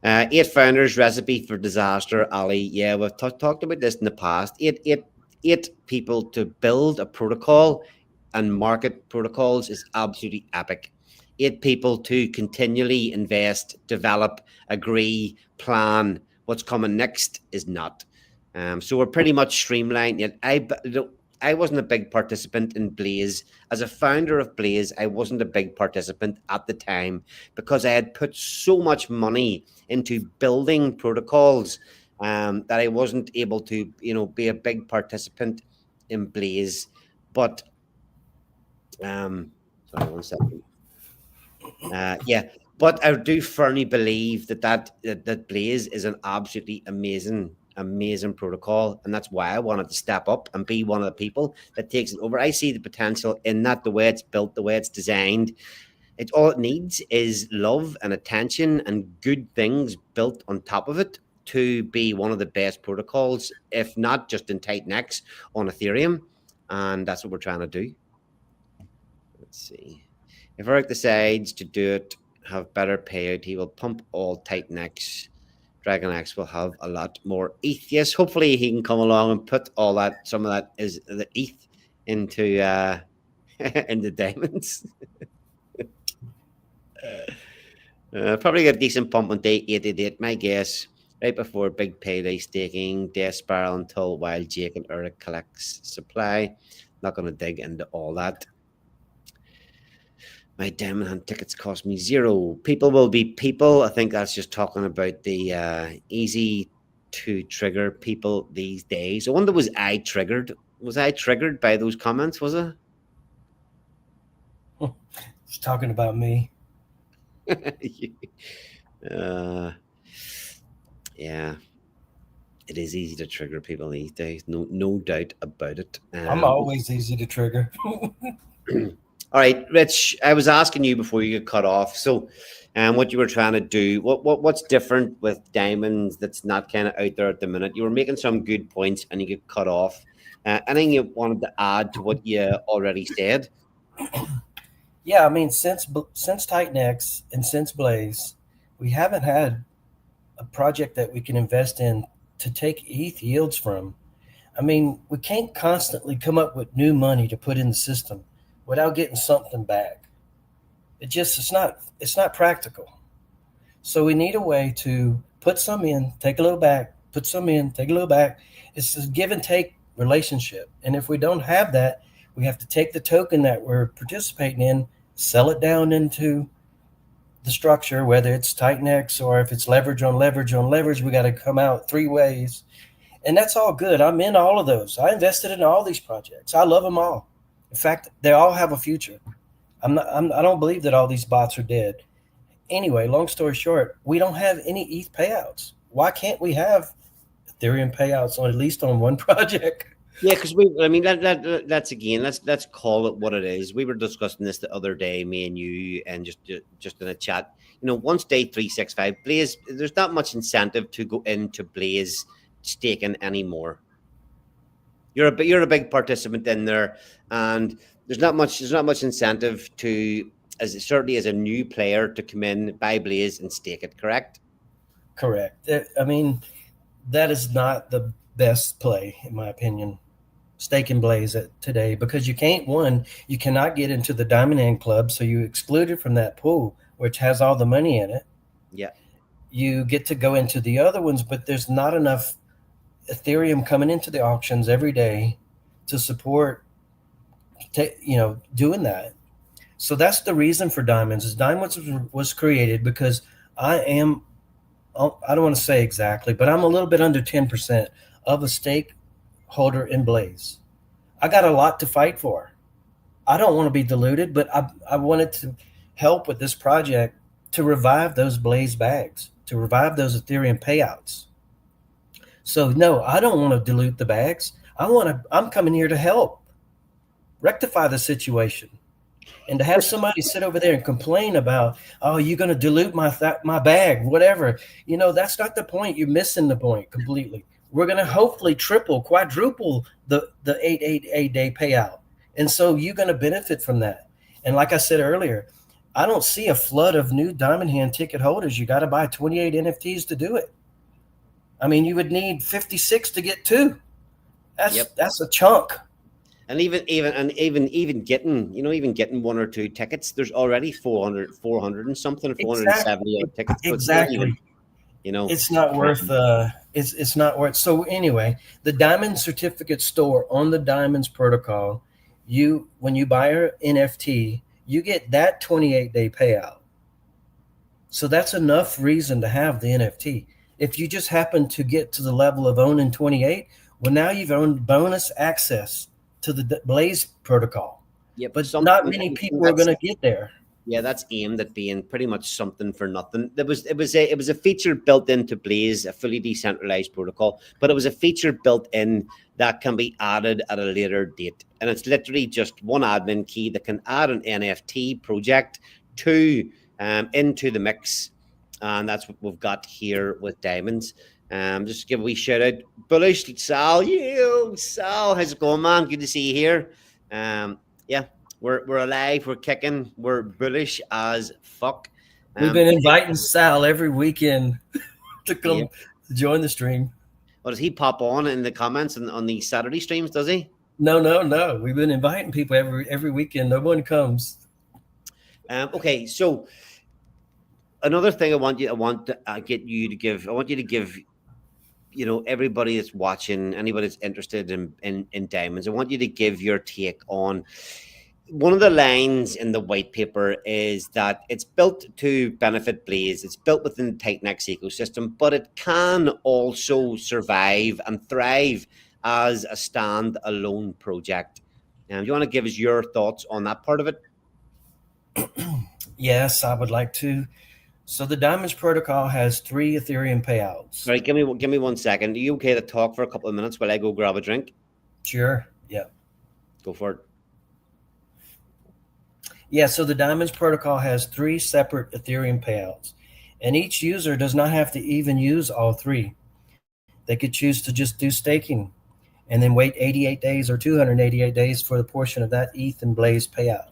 8 founders recipe for disaster, Ali. Yeah, we've talked about this in the past. Eight people to build a protocol and market protocols is absolutely epic. 8 people to continually invest, develop, agree, plan what's coming next is not. So we're pretty much streamlined. Yet I wasn't a big participant in Blaze. As a founder of Blaze, I wasn't a big participant at the time because I had put so much money into building protocols that I wasn't able to, be a big participant in Blaze. But, sorry, 1 second. But I do firmly believe that Blaze is an absolutely amazing protocol, and that's why I wanted to step up and be one of the people that takes it over. I see the potential in that, the way it's built, the way it's designed. All it needs is love and attention and good things built on top of it to be one of the best protocols, if not just in Titanx, on Ethereum. And that's what we're trying to do. Let's see. If Eric decides to do it, have better payout, he will pump all Titanx. Dragon X will have a lot more ETH. Yes, hopefully he can come along and put all that, some of that is the ETH into into Diamonds. Probably get a decent pump on day 888, my guess. right before big payday staking, death spiral until while Jake and Eric collects supply. Not going to dig into all that. My diamond hand tickets cost me 0. People will be people. I think that's just talking about the easy to trigger people these days. I wonder, was I triggered? Was I triggered by those comments? Was it? He's talking about me. Yeah, it is easy to trigger people these days. No doubt about it. I'm always easy to trigger. All right, Rich, I was asking you before you get cut off. So, what you were trying to do, what's different with diamonds that's not kind of out there at the minute? You were making some good points and you get cut off. Anything you wanted to add to what you already said? Yeah, I mean, since Titanx and since Blaze, we haven't had a project that we can invest in to take ETH yields from. I mean, we can't constantly come up with new money to put in the system without getting something back. It's not practical. So we need a way to put some in, take a little back, put some in, take a little back. It's a give and take relationship. And if we don't have that, we have to take the token that we're participating in, sell it down into the structure, whether it's Titanx or if it's leverage on leverage on leverage, we got to come out 3 ways. And that's all good. I'm in all of those. I invested in all these projects. I love them all. In fact, they all have a future. I don't believe that all these bots are dead. Anyway, long story short, we don't have any ETH payouts. Why can't we have Ethereum payouts on at least on one project? Yeah, because that's again, let's call it what it is. We were discussing this the other day, me and you, and just in a chat. Once day 365, Blaze, there's not much incentive to go into Blaze staking anymore. You're a big participant in there, and there's not much incentive to, certainly as a new player, to come in, buy Blaze and stake it. Correct? Correct. I mean, that is not the best play, in my opinion, staking Blaze today, because you cannot get into the Diamond Hand Club, so you excluded from that pool, which has all the money in it. Yeah. You get to go into the other ones, but there's not enough Ethereum coming into the auctions every day to support, doing that. So that's the reason for Diamonds. Diamonds was created because I don't want to say exactly, but I'm a little bit under 10% of a stakeholder in Blaze. I got a lot to fight for. I don't want to be diluted, but I wanted to help with this project to revive those Blaze bags, to revive those Ethereum payouts. So no, I don't want to dilute the bags. I'm coming here to help rectify the situation. And to have somebody sit over there and complain about, oh, you're going to dilute my bag, whatever, that's not the point. You're missing the point completely. We're going to hopefully triple, quadruple the 888 day payout. And so you're going to benefit from that. And like I said earlier, I don't see a flood of new Diamond Hand ticket holders. You got to buy 28 NFTs to do it. I mean, you would need 56 to get 2. That's a chunk. And even getting 1 or 2 tickets, there's already 400 and something, 470 odd tickets. So exactly. It's not worth. It's not worth. So anyway, the Diamond Certificate Store on the Diamonds protocol, when you buy an NFT, you get that 28-day payout. So that's enough reason to have the NFT. If you just happen to get to the level of owning 28, well, now you've owned bonus access to the Blaze protocol. Yeah, but not many people are going to get there. Yeah, that's aimed at being pretty much something for nothing. It was a feature built into Blaze, a fully decentralized protocol, but it was a feature built in that can be added at a later date. And it's literally just one admin key that can add an NFT project into the mix. And that's what we've got here with Diamonds. Just to give a wee shout out. Bullish Sal. Sal, how's it going, man? Good to see you here. Yeah, we're alive, we're kicking, we're bullish as fuck. We've been inviting Sal every weekend to come to join the stream. Well, does he pop on in the comments on these Saturday streams, does he? No. We've been inviting people every weekend. No one comes. Okay, so another thing I want to get you to give. I want you to give, everybody that's watching, anybody that's interested in diamonds. I want you to give your take on one of the lines in the white paper is that it's built to benefit Blaze. It's built within the Titanx ecosystem, but it can also survive and thrive as a stand-alone project. Do you want to give us your thoughts on that part of it? Yes, I would like to. So the Diamonds protocol has 3 Ethereum payouts. All right, give me 1 second. Are you okay to talk for a couple of minutes while I go grab a drink? Sure. Yeah. Go for it. Yeah, so the Diamonds protocol has 3 separate Ethereum payouts, and each user does not have to even use all 3. They could choose to just do staking and then wait 88 days or 288 days for the portion of that ETH and Blaze payout.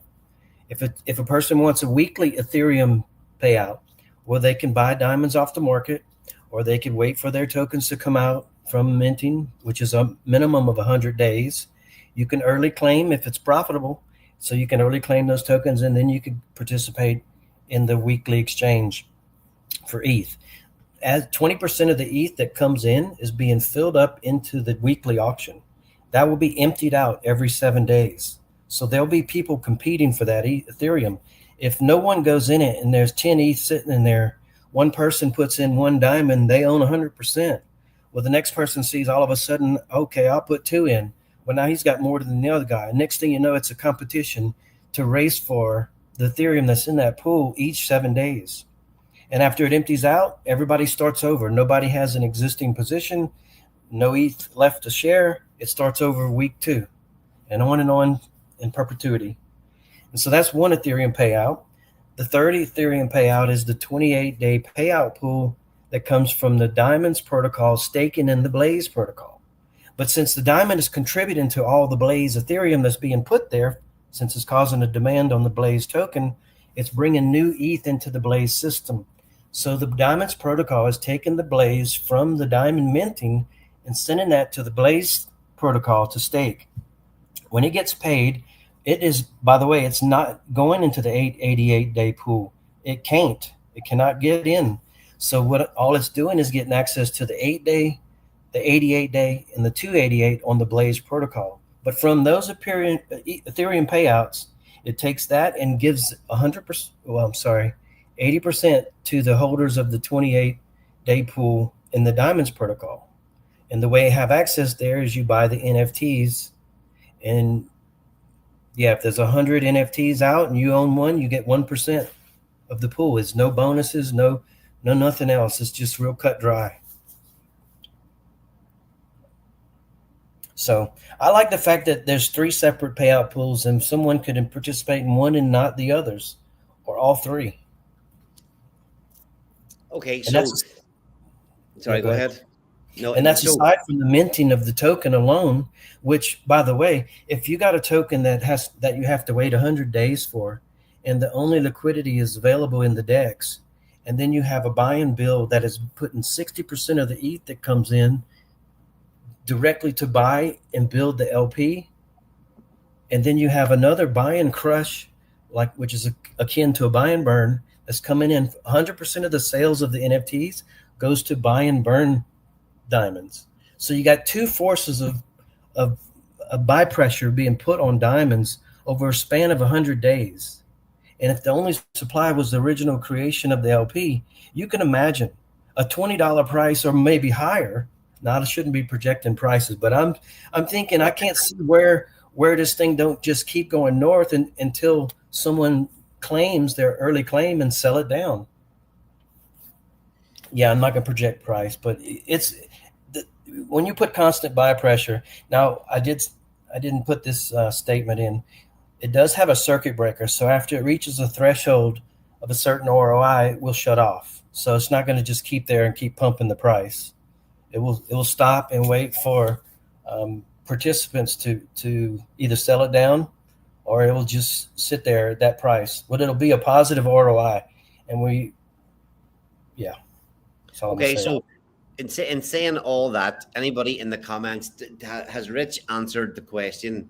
If a person wants a weekly Ethereum payout, well, they can buy diamonds off the market, or they can wait for their tokens to come out from minting, which is a minimum of 100 days. You can early claim if it's profitable. So you can early claim those tokens, and then you can participate in the weekly exchange for ETH. As 20% of the ETH that comes in is being filled up into the weekly auction. That will be emptied out every 7 days. So there'll be people competing for that Ethereum. If no one goes in it and there's 10 ETH sitting in there, one person puts in 1 diamond, they own 100%. Well, the next person sees all of a sudden, okay, I'll put 2 in. Well, now he's got more than the other guy. Next thing you know, it's a competition to race for the Ethereum that's in that pool each 7 days. And after it empties out, everybody starts over. Nobody has an existing position, no ETH left to share. It starts over week 2 and on in perpetuity. And so that's one Ethereum payout. The third Ethereum payout is the 28-day payout pool that comes from the Diamonds protocol staking in the Blaze protocol. But since the diamond is contributing to all the Blaze Ethereum that's being put there, since it's causing a demand on the Blaze token, it's bringing new ETH into the Blaze system. So the Diamonds protocol is taking the Blaze from the diamond minting and sending that to the Blaze protocol to stake. When it gets paid, it is, by the way, it's not going into the 88-day pool. It cannot get in. So what all it's doing is getting access to the 8-day, the 88-day, and the 288 on the Blaze protocol. But from those Ethereum payouts, it takes that and gives 80% to the holders of the 28-day pool in the Diamonds protocol. And the way you have access there is you buy the NFTs. And yeah, if there's 100 NFTs out and you own one, you get 1% of the pool. It's no bonuses, no nothing else. It's just real cut dry. So I like the fact that there's 3 separate payout pools, and someone could participate in one and not the others, or all 3. Okay, so sorry, go ahead. No, and that's aside from the minting of the token alone, which, by the way, if you got a token that you have to wait 100 days for, and the only liquidity is available in the DEX, and then you have a buy and build that is putting 60% of the ETH that comes in directly to buy and build the LP, and then you have another buy and crush, which is akin to a buy and burn, that's coming in. 100% of the sales of the NFTs goes to buy and burn diamonds. So you got 2 forces of buy pressure being put on diamonds over a span of 100 days. And if the only supply was the original creation of the LP, you can imagine a $20 price or maybe higher. Now, I shouldn't be projecting prices, but I'm thinking I can't see where this thing don't just keep going north until someone claims their early claim and sell it down. Yeah, I'm not going to project price, but when you put constant buy pressure. Now, I didn't put this statement in. It does have a circuit breaker, so after it reaches a threshold of a certain ROI, it will shut off. So it's not going to just keep there and keep pumping the price. It will stop and wait for participants to either sell it down, or it will just sit there at that price. But it'll be a positive ROI, and okay. So in saying all that, anybody in the comments, has Rich answered the question?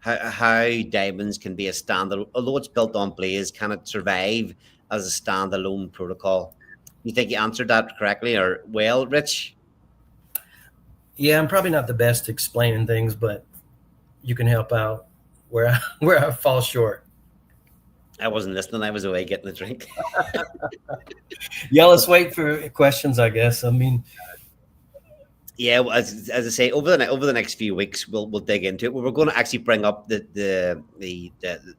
How diamonds can be a standard, although it's built on Blaze, can it survive as a standalone protocol? You think you answered that correctly or well, Rich? Yeah, I'm probably not the best at explaining things, but you can help out where I fall short. I wasn't listening. I was away getting a drink. Yeah, let's wait for questions, I guess. I mean, Yeah, well, as I say, over the next few weeks, we'll dig into it. We're going to actually bring up the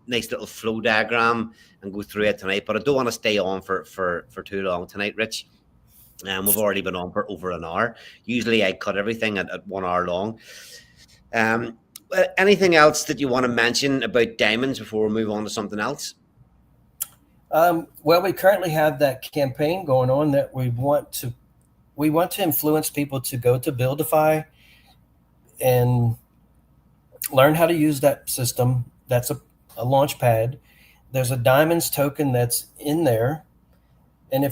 nice little flow diagram and go through it tonight. But I don't want to stay on for too long tonight, Rich. We've already been on for over an hour. Usually, I cut everything at 1 hour long. Anything else that you want to mention about diamonds before we move on to something else? well, we currently have that campaign going on that we want to influence people to go to Buildify and learn how to use that system. That's a launch pad. There's a diamonds token that's in there. And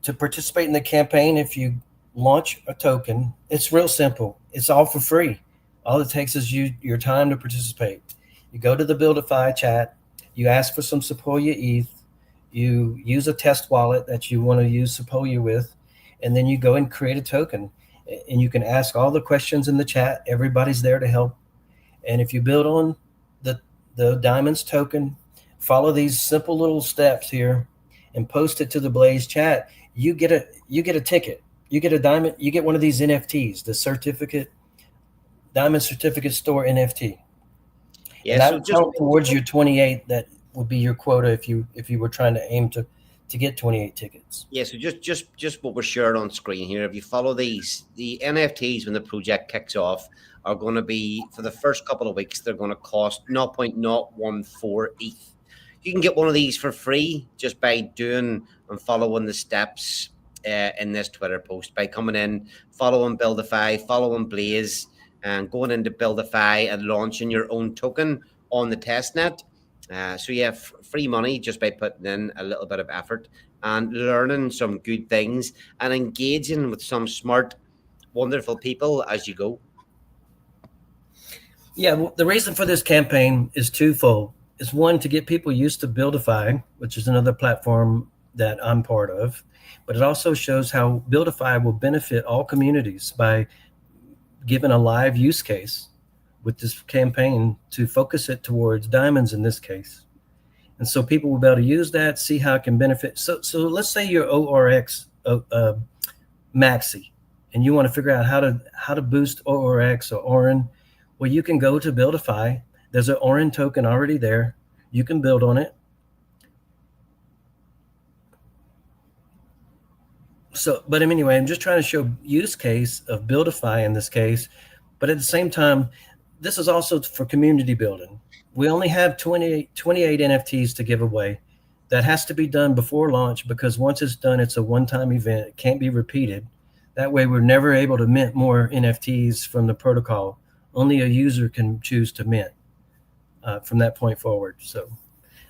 to participate in the campaign, if you launch a token, it's real simple. It's all for free. All it takes is your time to participate. You go to the Buildify chat, you ask for some Sepolia ETH, you use a test wallet that you want to use Sepolia with, and then you go and create a token. And you can ask all the questions in the chat. Everybody's there to help. And if you build on the diamonds token, follow these simple little steps here, and post it to the Blaze chat, you get a ticket. You get a diamond. You get one of these NFTs, the diamond certificate store NFT. Yeah, and that so would just count towards your 28. That would be your quota if you were trying to aim to get 28 tickets. yeah, so just what we're sharing on screen here. If you follow these, the NFTs when the project kicks off are going to be, for the first couple of weeks, they're going to cost 0.014 ETH. You can get one of these for free just by doing and following the steps in this Twitter post, by coming in, following Buildify, following Blaze, and going into Buildify and launching your own token on the testnet. So you have free money just by putting in a little bit of effort and learning some good things and engaging with some smart, wonderful people as you go. Yeah, well, the reason for this campaign is twofold. It's one, to get people used to Buildify, which is another platform that I'm part of, but it also shows how Buildify will benefit all communities by giving a live use case with this campaign to focus it towards diamonds in this case. And so people will be able to use that, see how it can benefit. So let's say you're ORX maxi, and you want to figure out how to boost ORX or Orin. Well, you can go to Buildify. There's an Orin token already there. You can build on it. So, but anyway, I'm just trying to show use case of Buildify in this case. But at the same time, this is also for community building. We only have 28 NFTs to give away. That has to be done before launch, because once it's done, it's a one-time event. It can't be repeated. That way, we're never able to mint more NFTs from the protocol. Only a user can choose to mint from that point forward. So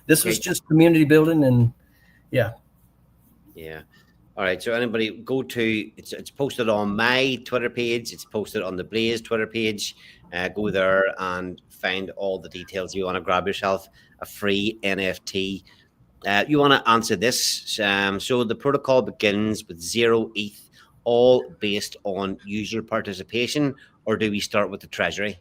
this was just community building, and yeah. All right, so anybody go to, it's posted on my Twitter page, it's posted on the Blaze Twitter page. Go there and find all the details. You want to grab yourself a free NFT. You want to answer this. So the protocol begins with 0 ETH, all based on user participation, or do we start with the treasury?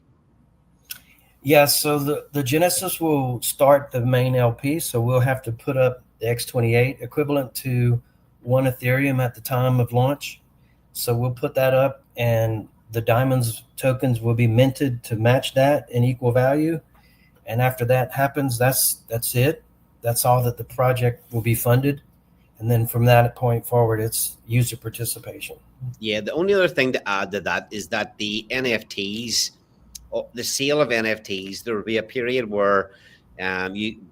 Yeah, so the Genesis will start the main LP, so we'll have to put up the X28, equivalent to 1 Ethereum at the time of launch. So we'll put that up, and the diamonds tokens will be minted to match that in equal value. And after that happens, that's it. That's all that the project will be funded. And then from that point forward, it's user participation. Yeah, the only other thing to add to that is that the NFTs, the sale of NFTs, there will be a period where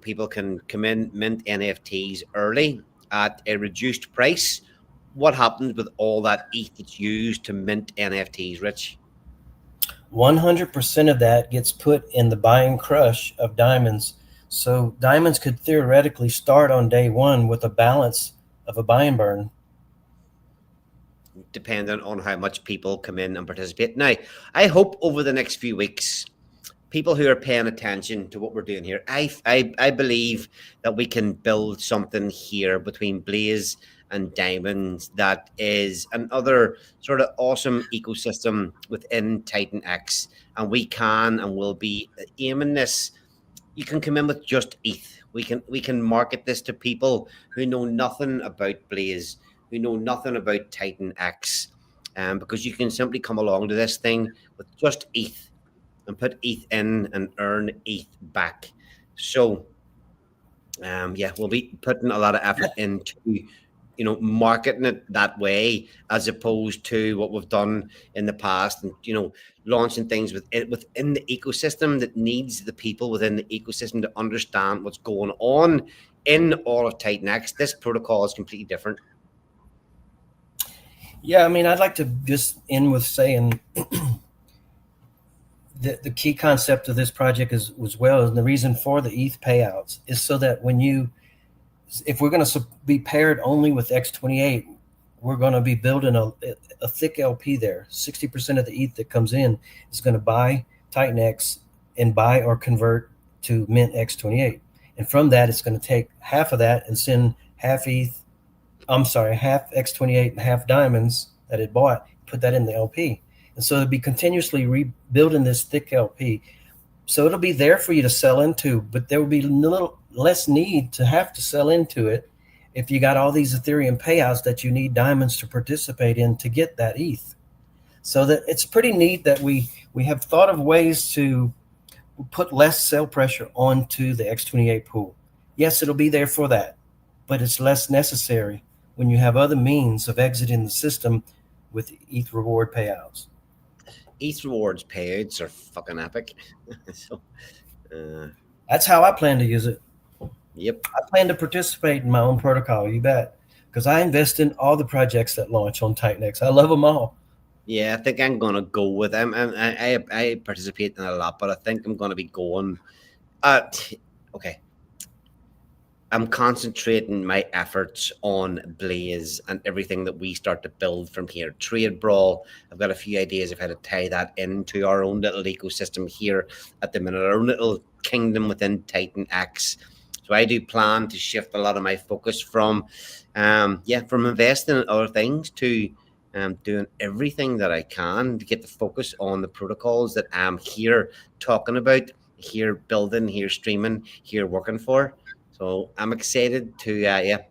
people can come in, mint NFTs early at a reduced price. What happens with all that ETH that's used to mint NFTs, Rich? 100% of that gets put in the buying crush of diamonds. So diamonds could theoretically start on day one with a balance of a buy and burn. Depending on how much people come in and participate. Now, I hope over the next few weeks, people who are paying attention to what we're doing here, I believe that we can build something here between Blaze and Diamonds that is another sort of awesome ecosystem within Titanx, and we can and will be aiming this. You can come in with just ETH. We can market this to people who know nothing about Blaze, who know nothing about Titanx, because you can simply come along to this thing with just ETH and put ETH in and earn ETH back. So, yeah, we'll be putting a lot of effort into, marketing it that way, as opposed to what we've done in the past, and launching things within the ecosystem that needs the people within the ecosystem to understand what's going on in all of Titanx. This protocol is completely different. Yeah, I mean, I'd like to just end with saying the key concept of this project is and the reason for the ETH payouts is so that if we're going to be paired only with X28, we're going to be building a thick LP there. 60% of the ETH that comes in is going to buy Titanx and buy or convert to mint X28. And from that, it's going to take half of that and send half X28 and half diamonds that it bought, put that in the LP. And so it'll be continuously rebuilding this thick LP. So it'll be there for you to sell into, but there will be a little less need to have to sell into it if you got all these Ethereum payouts that you need diamonds to participate in to get that ETH. So that it's pretty neat that we have thought of ways to put less sell pressure onto the X28 pool. Yes, it'll be there for that, but it's less necessary when you have other means of exiting the system with ETH reward payouts. ETH rewards payouts are fucking epic. So, that's how I plan to use it. Yep. I plan to participate in my own protocol, you bet, because I invest in all the projects that launch on Titanx. I love them all. Yeah, I think I'm gonna go with them. I participate in a lot, but I think I'm gonna be going. Okay. I'm concentrating my efforts on Blaze and everything that we start to build from here. Trade Brawl, I've got a few ideas of how to tie that into our own little ecosystem here at the minute, our own little kingdom within Titanx. So I do plan to shift a lot of my focus from investing in other things to doing everything that I can to get the focus on the protocols that I'm here talking about, here building, here streaming, here working for. So I'm excited to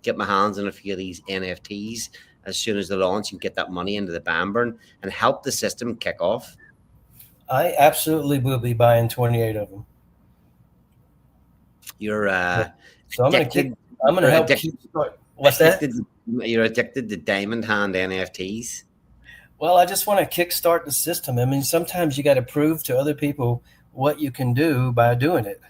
get my hands on a few of these NFTs as soon as they launch and get that money into the Bamburn and help the system kick off. I absolutely will be buying 28 of them. You're so I'm going to help kickstart. What's that? You're addicted to Diamond Hand NFTs. Well, I just want to kickstart the system. I mean, sometimes you got to prove to other people what you can do by doing it.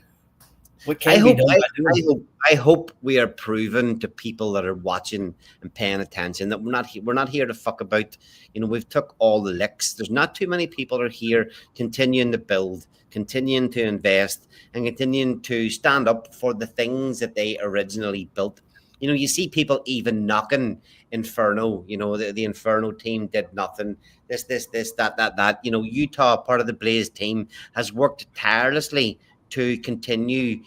What can be done by doing it. I hope we are proving to people that are watching and paying attention that we're not here to fuck about. We've took all the licks. There's not too many people that are here continuing to build, continuing to invest, and continuing to stand up for the things that they originally built. You see people even knocking Inferno. The Inferno team did nothing. This, that. Utah, part of the Blaze team, has worked tirelessly to continue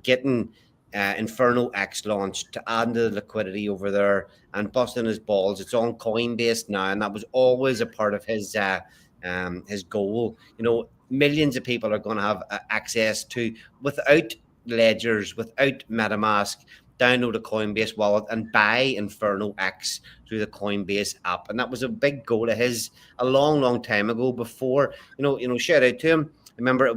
getting Inferno X launched, to add the liquidity over there and busting his balls. It's on Coinbase now, and that was always a part of his goal. Millions of people are going to have access to, without ledgers, without MetaMask, download a Coinbase wallet and buy Inferno X through the Coinbase app. And that was a big goal of his a long, long time ago. Before, shout out to him. Remember,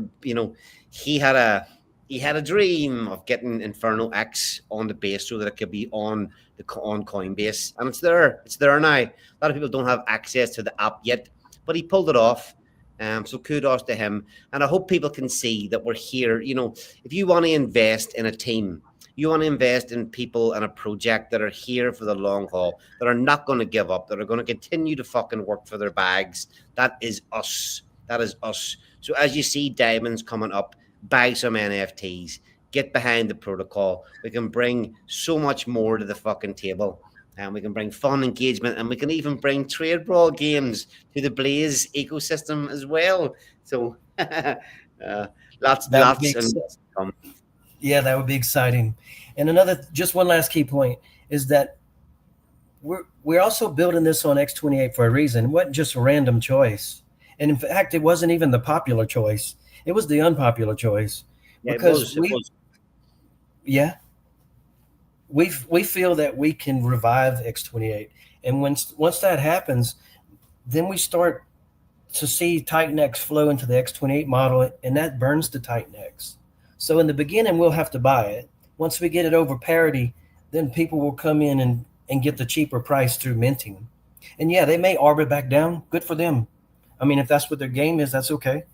he had a dream of getting Inferno X on the base so that it could be on Coinbase, and it's there now. A lot of people don't have access to the app yet, but he pulled it off. So kudos to him, and I hope people can see that we're here. If you want to invest in a team, you want to invest in people and a project that are here for the long haul, that are not going to give up, that are going to continue to fucking work for their bags. That is us. That is us. So as you see diamonds coming up, buy some NFTs, get behind the protocol. We can bring so much more to the fucking table, and we can bring fun, engagement, and we can even bring trade brawl games to the Blaze ecosystem as well. So Lots, That would lots, be and lots to come. Yeah, that would be exciting. And just one last key point is that we're also building this on X28 for a reason. It wasn't just a random choice. And in fact, it wasn't even the popular choice. It was the unpopular choice. Yeah, Because it was. yeah, we feel that we can revive X28. And once that happens, then we start to see Titanx flow into the X28 model, and that burns the Titanx. So in the beginning, we'll have to buy it. Once we get it over parity, then people will come in and get the cheaper price through minting. And yeah, they may arb it back down. Good for them. I mean, if that's what their game is, that's okay.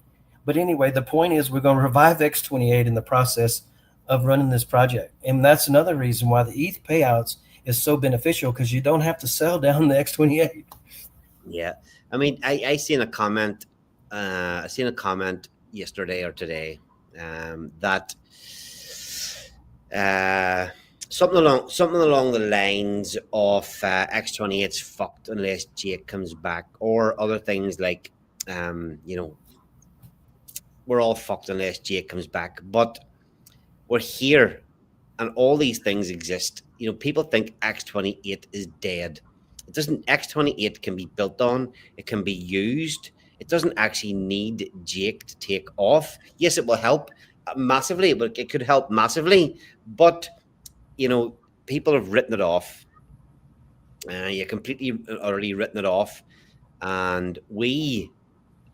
But anyway, the point is we're going to revive X28 in the process of running this project. And that's another reason why the ETH payouts is so beneficial, because you don't have to sell down the X28. Yeah. I mean, I seen a comment. I seen a comment yesterday or today that something along the lines of X28's fucked unless Jake comes back, or other things like we're all fucked unless Jake comes back. But we're here, and all these things exist. People think X28 is dead. It doesn't. X28 can be built on. It can be used. It doesn't actually need Jake to take off. Yes, it will help massively, but it could help massively. But people have written it off. You completely already written it off, and we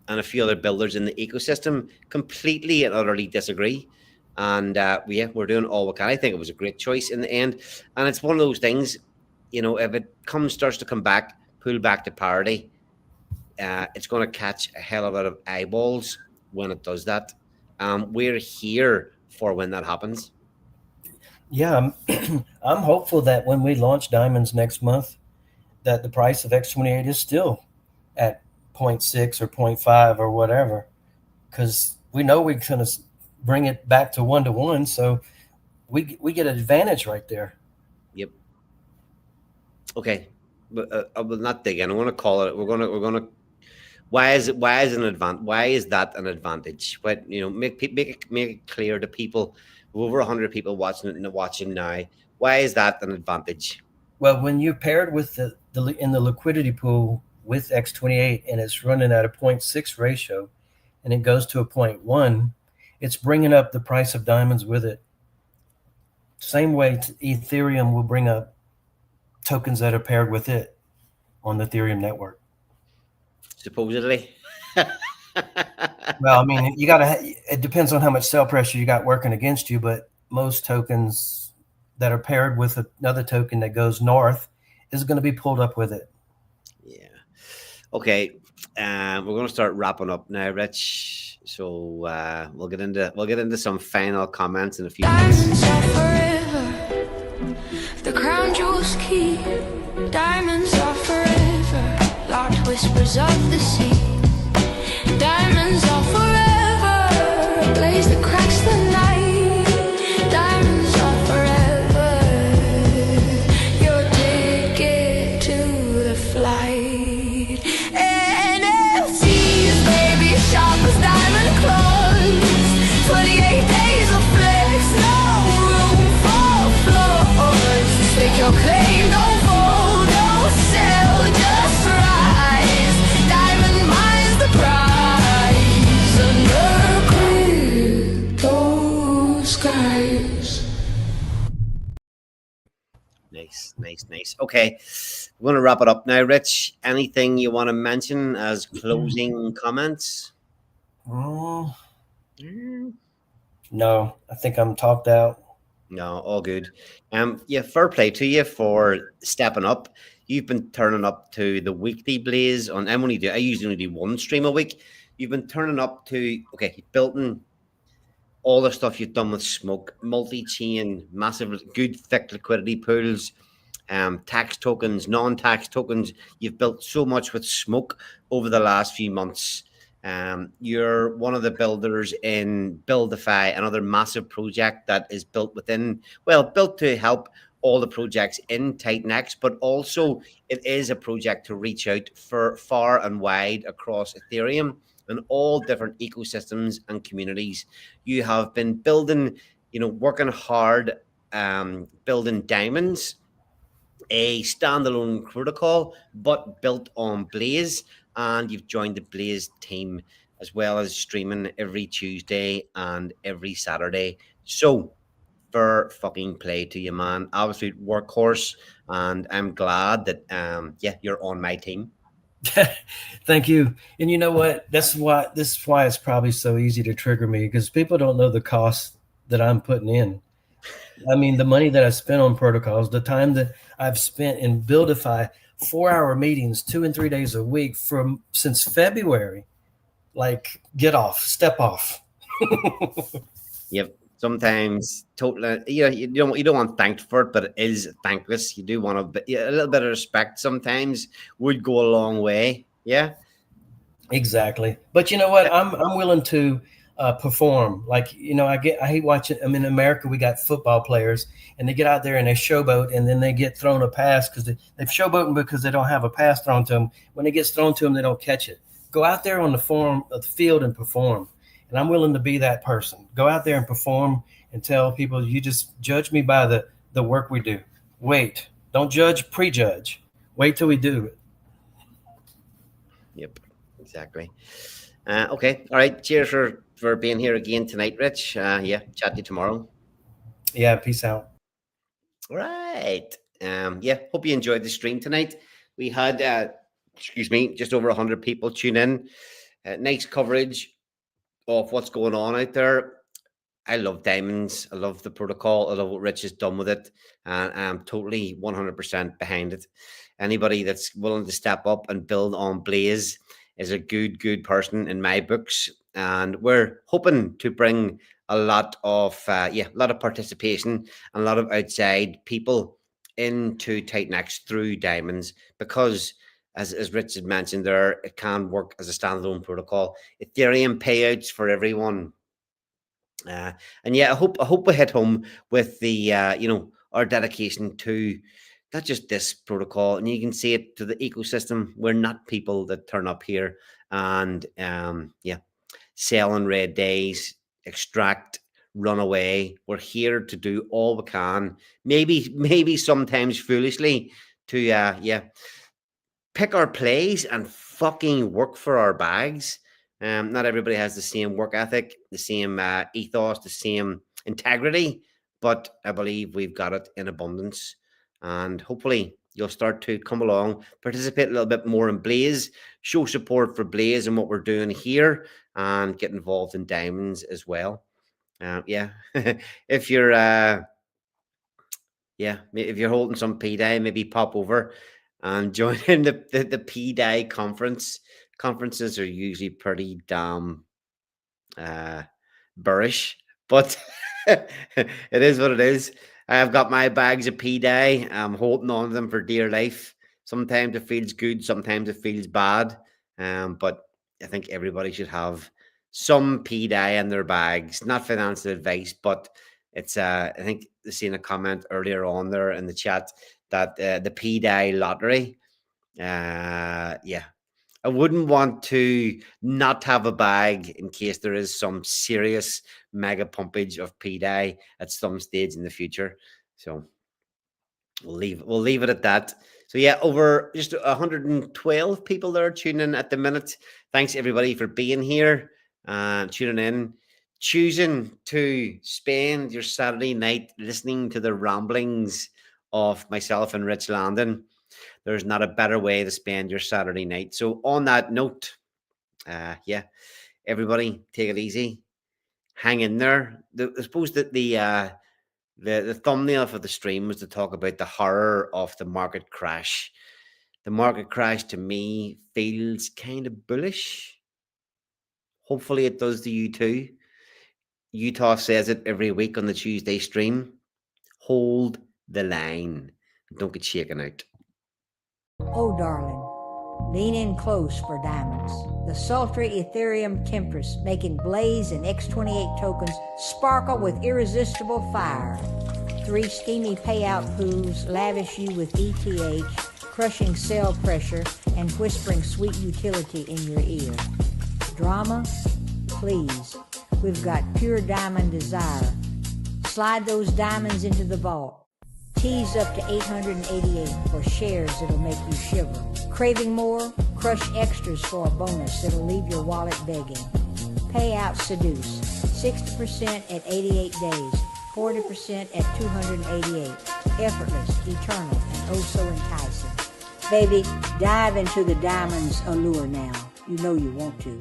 and a few other builders in the ecosystem completely and utterly disagree. And we're doing all we can. I think it was a great choice in the end, and it's one of those things. If it starts to come back, pull back to parity, it's going to catch a hell of a lot of eyeballs when it does that. We're here for when that happens. Yeah, I'm hopeful that when we launch Diamonds next month, that the price of X28 is still at 0.6 or 0.5 or whatever, because we know we're going to bring it back to 1-to-1, so we get an advantage right there. Yep. Okay, but I will not dig in. I want to call it. We're gonna. Why is an advantage? Why is that an advantage? But make it clear to people. Over 100 people watching now. Why is that an advantage? Well, when you're paired with in the liquidity pool with X28 and it's running at a 0.6 ratio, and it goes to a 0.1, it's bringing up the price of diamonds with it. Same way Ethereum will bring up tokens that are paired with it on the Ethereum network. Supposedly. Well, I mean, it depends on how much sell pressure you got working against you, but most tokens that are paired with another token that goes north is going to be pulled up with it. Yeah. Okay. We're going to start wrapping up now, Rich. So we'll get into some final comments in a few minutes. Diamonds are forever. The crown jewels keep. Diamonds are forever. Locked whispers of the sea. Diamonds are forever. Blaze that cracks the night. Diamonds are forever. Your ticket to the flight. NFTs, baby, sharp as diamond claws. 28 days of flex, no room for flaws. Stake your claim, don't fold, don't sell, just rise. Diamond mines the prize under crypto skies. Nice. Okay, we're going to wrap it up now, Rich. Anything you want to mention as closing comments? No, I think I'm talked out. No, all good. Yeah, fair play to you for stepping up. You've been turning up to the weekly blaze on. I usually only do one stream a week. You've been turning up to building all the stuff you've done with Smoke, multi-chain, massive, good thick liquidity pools, tax tokens, non-tax tokens. You've built so much with Smoke over the last few months. You're one of the builders in Buildify, another massive project that is built to help all the projects in Titanx, but also it is a project to reach out for far and wide across Ethereum. in all different ecosystems and communities. You have been building, working hard, building diamonds, a standalone protocol, but built on Blaze, and you've joined the Blaze team as well as streaming every Tuesday and every Saturday. So fair fucking play to you, man. Absolute workhorse, and I'm glad that you're on my team. Thank you. And you know what? This is why it's probably so easy to trigger me, because people don't know the cost that I'm putting in. I mean, the money that I spent on protocols, the time that I've spent in Buildify, 4-hour meetings, 2 and 3 days a week since February. Like, step off. Yep. Sometimes totally, you don't want thanked for it, but it is thankless. You do want a little bit of respect. Sometimes would go a long way. Yeah. Exactly. But you know what? I'm willing to perform. Like, I hate watching. I mean, in America, we got football players, and they get out there and they showboat, and then they get thrown a pass because they've showboating because they don't have a pass thrown to them. When it gets thrown to them, they don't catch it. Go out there on the field and perform. And I'm willing to be that person. Go out there and perform and tell people, you just judge me by the work we do. Wait, don't prejudge. Wait till we do it. Yep, exactly. Okay. All right. Cheers for being here again tonight, Rich. Chat to you tomorrow. Yeah. Peace out. All right. Hope you enjoyed the stream tonight. We had, just over 100 people tune in. Nice coverage of what's going on out there. I love diamonds. I love the protocol. I love what Rich has done with it. And I'm totally 100% behind it. Anybody that's willing to step up and build on Blaze is a good person in my books. And we're hoping to bring a lot of participation and a lot of outside people into Titanx through diamonds, because as Rich had mentioned there, it can work as a standalone protocol. Ethereum payouts for everyone. I hope we hit home with the our dedication to not just this protocol, and you can see it to the ecosystem. We're not people that turn up here and sell on red days, extract, run away. We're here to do all we can, maybe sometimes foolishly, to pick our plays and fucking work for our bags. Not everybody has the same work ethic, the same ethos, the same integrity, but I believe we've got it in abundance. And hopefully you'll start to come along, participate a little bit more in Blaze, show support for Blaze and what we're doing here, and get involved in diamonds as well. If you're if you're holding some P-Day, maybe pop over and join in the P-Day conference. Conferences are usually pretty damn bearish, but it is what it is. I've got my bags of P-Day. I'm holding on to them for dear life. Sometimes it feels good, sometimes it feels bad. But I think everybody should have some P-Day in their bags. Not financial advice, but it's I think I seen a comment earlier on there in the chat that the P-Day lottery. I wouldn't want to not have a bag in case there is some serious mega pumpage of P-Day at some stage in the future. So we'll leave it at that. So over just 112 people there tuning in at the minute. Thanks everybody for being here and tuning in, choosing to spend your Saturday night listening to the ramblings of myself and Rich Landon. There's not a better way to spend your Saturday night. So on that note, everybody take it easy. Hang in there. I suppose that the thumbnail for the stream was to talk about the horror of the market crash. The market crash to me feels kind of bullish. Hopefully it does to you too. Utah says it every week on the Tuesday stream. Hold the line. Don't get shaken out. Oh, darling, lean in close for diamonds. The sultry Ethereum Temptress making Blaze and X28 tokens sparkle with irresistible fire. 3 steamy payout pools lavish you with ETH, crushing cell pressure and whispering sweet utility in your ear. Drama? Please. We've got pure diamond desire. Slide those diamonds into the vault. Tease up to 888 for shares that'll make you shiver. Craving more? Crush extras for a bonus that'll leave your wallet begging. Payout seduce. 60% at 88 days. 40% at 288. Effortless, eternal, and oh so enticing. Baby, dive into the diamond's allure now. You know you want to.